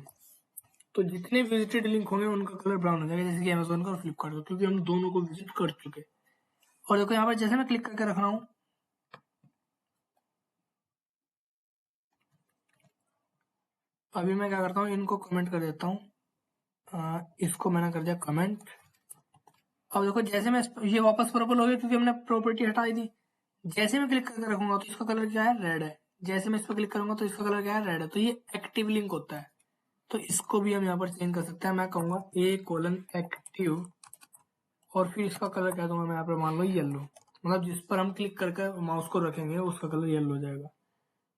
तो जितने विजिटेड लिंक होंगे उनका कलर ब्राउन हो जाएगा, जैसे कि अमेजोन का और फ्लिपकार्ट का, क्योंकि हम दोनों को विजिट कर चुके। और देखो यहाँ पर जैसे मैं क्लिक करके रख रहा हूँ, अभी मैं क्या करता हूँ, इनको कमेंट कर देता हूँ, इसको मैंने कर दिया कमेंट। अब देखो जैसे मैं ये वापस पर्पल हो गया क्योंकि हमने प्रॉपर्टी हटाई थी। जैसे मैं क्लिक करके रखूंगा तो इसका कलर क्या है, रेड है। जैसे मैं इस पर क्लिक करूंगा तो इसका कलर क्या है, रेड है। तो ये एक्टिव लिंक होता है, तो इसको भी हम यहाँ पर चेंज कर सकते हैं। मैं कहूंगा A:एक्टिव, और फिर इसका कलर क्या दूंगा मैं यहाँ पर, मान लो येलो। मतलब जिस पर हम क्लिक करके माउस को रखेंगे उसका कलर येलो हो जाएगा।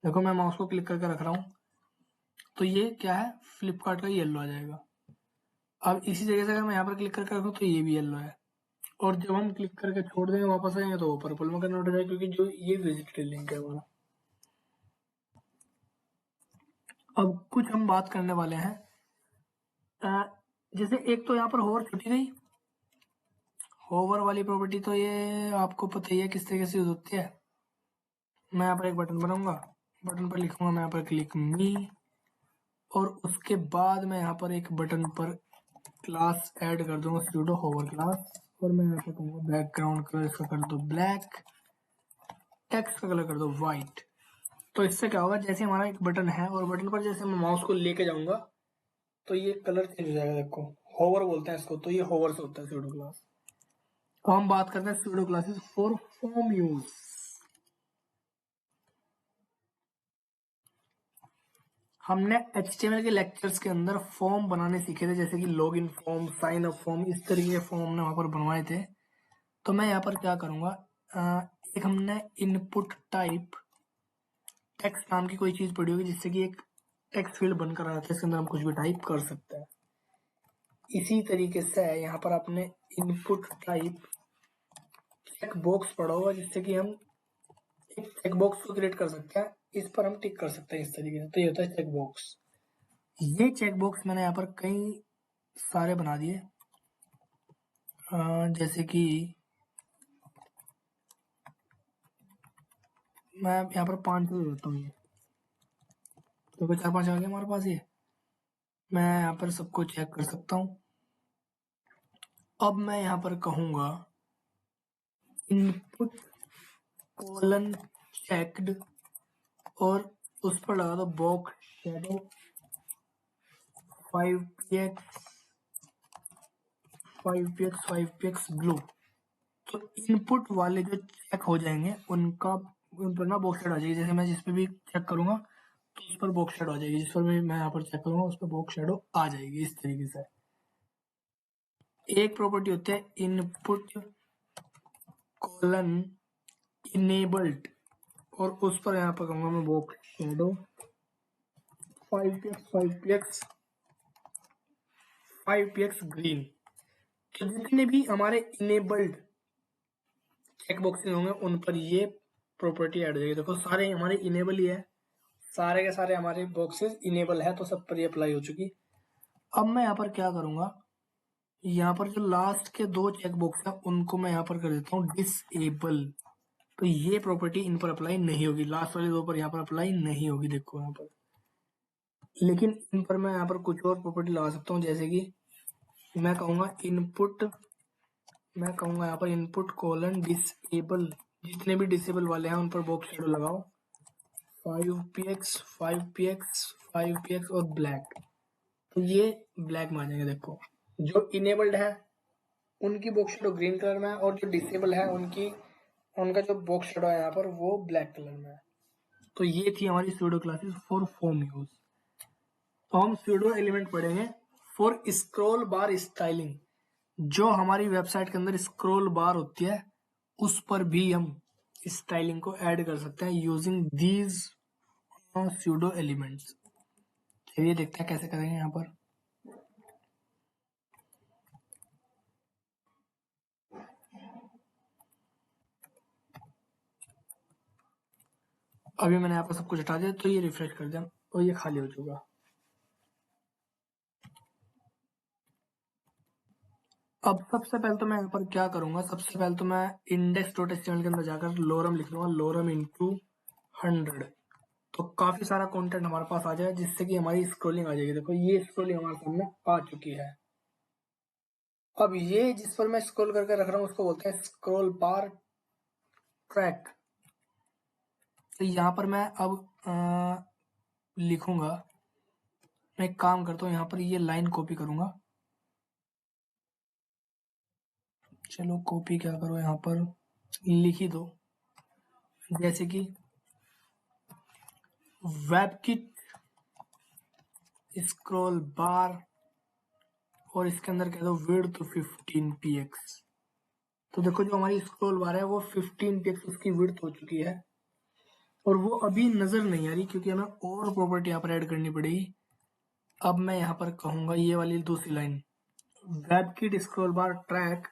देखो मैं माउस को क्लिक करके रख रहा हूँ तो ये क्या है, फ्लिपकार्ट का येलो आ जाएगा। अब इसी जगह से अगर मैं यहाँ पर क्लिक करके रखूँ तो ये भी येलो है, और जब हम क्लिक करके छोड़ देंगे वापस आएंगे तो वो पर्पल में कन्वर्ट हो जाएगा, क्योंकि जो ये विजिटेड लिंक है हमारा। अब कुछ हम बात करने वाले हैं, जैसे एक तो यहाँ पर होवर छुट्टी गई। होवर वाली प्रॉपर्टी तो ये आपको पता ही है किस तरीके से यूज होती है। मैं यहाँ पर एक बटन बनाऊंगा, बटन पर लिखूंगा मैं यहाँ पर क्लिक मी, और उसके बाद मैं यहाँ पर एक बटन पर क्लास ऐड कर दूंगा, सूडो होवर क्लास। और मैं यहाँ पर कहूँगा बैकग्राउंड कलर इसका कर दो ब्लैक, टेक्स्ट का कलर कर दो व्हाइट। तो इससे क्या होगा, जैसे हमारा एक बटन है और बटन पर जैसे मैं माउस को लेके जाऊंगा तो ये कलर चेंज हो जाएगा। देखो होवर बोलते हैं इसको, तो ये होवर से होता है सूडो क्लास। तो हम बात करते हैं pseudo classes for form use. हमने HTML के लेक्चर्स के अंदर फॉर्म बनाने सीखे थे, जैसे कि login form, sign up form, इस तरीके के फॉर्म हमने वहां पर बनवाए थे। तो मैं यहाँ पर क्या करूंगा, एक हमने इनपुट टाइप टेक्स्ट नाम की कोई चीज पड़ी होगी, जिससे कि एक टेक्स्ट फील्ड बनकर आ जाता है, इसके अंदर हम कुछ भी टाइप कर सकते हैं। इसी तरीके से यहाँ पर आपने इनपुट टाइप चेक बॉक्स पढ़ा होगा, जिससे कि हम एक चेक बॉक्स को क्रिएट कर सकते हैं, इस पर हम टिक कर सकते हैं इस तरीके से। तो ये होता है चेक बॉक्स। ये चेक बॉक्स मैंने यहाँ पर कई सारे बना दिए, जैसे कि मैं यहाँ पर 5 देता हूँ, ये तो 4-5 आ गया हमारे पास। ये मैं यहाँ पर सबको चेक कर सकता हूँ। अब मैं यहाँ पर कहूंगा इनपुट कोलन चेक्ड, और उस पर लगा दो box shadow 5px 5px blue. तो इनपुट वाले जो चेक हो जाएंगे उनका, उन पर ना बॉक्स शेडो आ जाएगी। जैसे मैं जिस पे भी चेक करूंगा तो उस पर बॉक्स शेडो आ जाएगी, जिस पर मैं यहाँ पर चेक करूंगा उस पर बॉक्स शेडो आ जाएगी, इस तरीके से। एक प्रॉपर्टी होती है इनपुट कोलन इनेबल्ड, और उस पर यहाँ पर कहूंगा मैं बॉक्स शेडो 5px ग्रीन। तो जितने भी हमारे इनेबल्ड चेक बॉक्सेस होंगे उन पर ये प्रॉपर्टी ऐड हो जाएगी। देखो सारे हमारे इनेबल ही है, सारे के सारे हमारे बॉक्सेस इनेबल है, तो सब पर ये अप्लाई हो चुकी। अब मैं यहाँ पर क्या करूंगा, यहाँ पर जो लास्ट के 2 चेक बॉक्स है उनको मैं यहाँ पर कर देता हूँ डिसेबल। तो ये प्रॉपर्टी इन पर अप्लाई नहीं होगी, लास्ट वाले 2 पर यहाँ पर अप्लाई नहीं होगी, देखो यहाँ पर। लेकिन इन पर मैं यहाँ पर कुछ और प्रॉपर्टी लगा सकता हूँ, जैसे कि मैं कहूंगा इनपुट, मैं कहूंगा यहाँ पर इनपुट कोलन डिसेबल, जितने भी डिसेबल वाले हैं उन पर बॉक्स शेडो लगाओ 5px 5px 5px और ब्लैक। तो ये ब्लैक में आ जाएंगे। देखो जो इनेबल्ड है उनकी बॉक्स शेडो ग्रीन कलर में है, और जो डिसेबल है उनकी, उनका जो बॉक्स शेडो है यहाँ पर वो ब्लैक कलर में है। तो ये थी हमारी pseudo classes for form use. तो हम सूडो एलिमेंट पढ़ेंगे फॉर स्क्रॉल बार स्टाइलिंग। जो हमारी वेबसाइट के अंदर स्क्रॉल बार होती है उस पर भी हम स्टाइलिंग को ऐड कर सकते हैं यूजिंग दीज सूडो एलिमेंट्स। चलिए देखते हैं कैसे करेंगे यहाँ पर। अभी मैंने यहाँ पर सब कुछ हटा दिया, तो ये रिफ्रेश कर दिया और ये खाली हो चुका। अब सबसे पहले तो मैं यहाँ पर क्या करूंगा, सबसे पहले तो मैं index.html के अंदर जाकर लोरम लिख लूंगा, लोरम इंटू 100। तो काफी सारा कंटेंट हमारे पास आ जाएगा, जिससे कि हमारी स्क्रॉलिंग आ जाएगी। देखो ये स्क्रॉलिंग हमारे सामने आ चुकी है। अब ये जिस पर मैं स्क्रॉल करके रख रहा हूँ उसको बोलते हैं स्क्रॉल बार ट्रैक। तो यहाँ पर मैं अब लिखूंगा, मैं एक काम करता हूँ, यहाँ पर ये लाइन कॉपी करूंगा। चलो कॉपी क्या करो, यहाँ पर लिख ही दो, जैसे कि वेबकिट स्क्रॉल बार, और इसके अंदर कह दो विड्थ 15 px। तो देखो जो हमारी स्क्रॉल बार है वो 15 px उसकी विड्थ हो चुकी है, और वो अभी नजर नहीं आ रही क्योंकि हमें और प्रॉपर्टी यहाँ पर ऐड करनी पड़ेगी। अब मैं यहाँ पर कहूंगा ये वाली दूसरी लाइन, वेबकिट स्क्रॉल बार track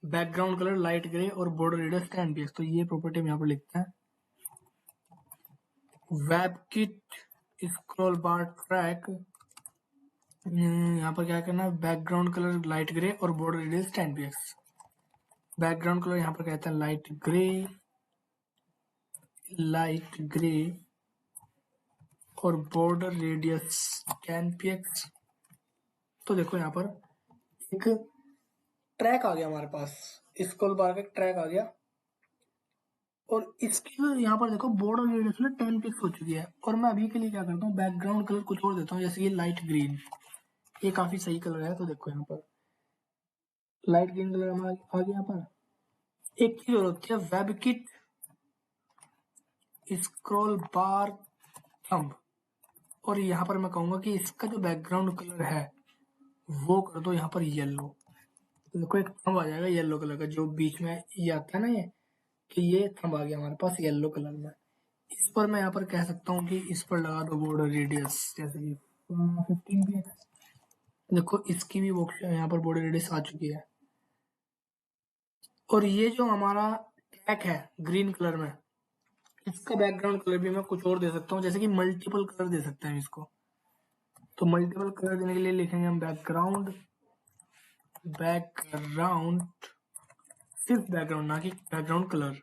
background colour light grey और बॉर्डर रेडियस 10 px। तो ये प्रॉपर्टी हम यहाँ पर लिखते हैं, वेबकिट स्क्रॉल बार ट्रैक, यहाँ पर क्या करना है, बैकग्राउंड कलर लाइट ग्रे और border radius 10 px। Background colour यहाँ पर कहते हैं लाइट ग्रे और बॉर्डर रेडियस 10 px। तो देखो यहाँ पर एक ट्रैक आ गया हमारे पास, स्क्रॉल बार का एक ट्रैक आ गया, और इसकी यहाँ पर देखो बॉर्डर रेडियस में 10 px हो चुकी है। और मैं अभी के लिए क्या करता हूँ, बैकग्राउंड कलर कुछ और देता हूँ, जैसे ये लाइट ग्रीन, ये काफी सही कलर है। तो देखो यहाँ पर लाइट ग्रीन कलर हमारा आ गया। यहाँ पर एक चीज और होती है, वेबकिट स्क्रॉल बार थंब, और यहाँ पर मैं कहूंगा कि इसका जो बैकग्राउंड कलर है वो कर दो यहाँ पर येलो। तो देखो एक थंब आ जाएगा येलो कलर का, जो बीच में ये आता है ना, ये तो ये थंब आ गया हमारे पास येलो कलर में। इस पर मैं यहाँ पर कह सकता हूँ कि इस पर लगा दो बॉर्डर रेडियस, जैसे कि 15 भी है। देखो इसकी भी यहाँ पर बॉर्डर रेडियस आ चुकी है। और ये जो हमारा ट्रैक है ग्रीन कलर में, इसका बैकग्राउंड कलर भी मैं कुछ और दे सकता हूँ, जैसे कि मल्टीपल कलर दे सकते हैं इसको। तो मल्टीपल कलर देने के लिए लिखेंगे हम बैकग्राउंड सिर्फ बैकग्राउंड, ना कि बैकग्राउंड कलर।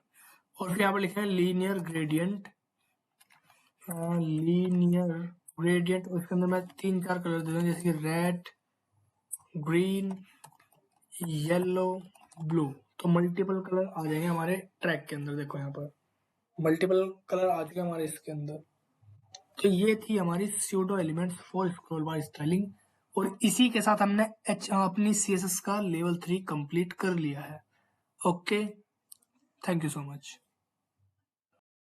और फिर यहाँ पर लिखेंगे लीनियर ग्रेडियंट, उसके अंदर मैं 3-4 कलर दे दूँ, जैसे कि रेड, ग्रीन, येलो, ब्लू। तो मल्टीपल कलर आ जाएंगे हमारे ट्रैक के अंदर। देखो यहाँ पर मल्टीपल कलर आ चुके हैं हमारे इसके अंदर। तो ये थी हमारी pseudo elements for scroll bar styling, और इसी के साथ हमने अपनी CSS का लेवल 3 कंप्लीट कर लिया है। Okay, thank you so much.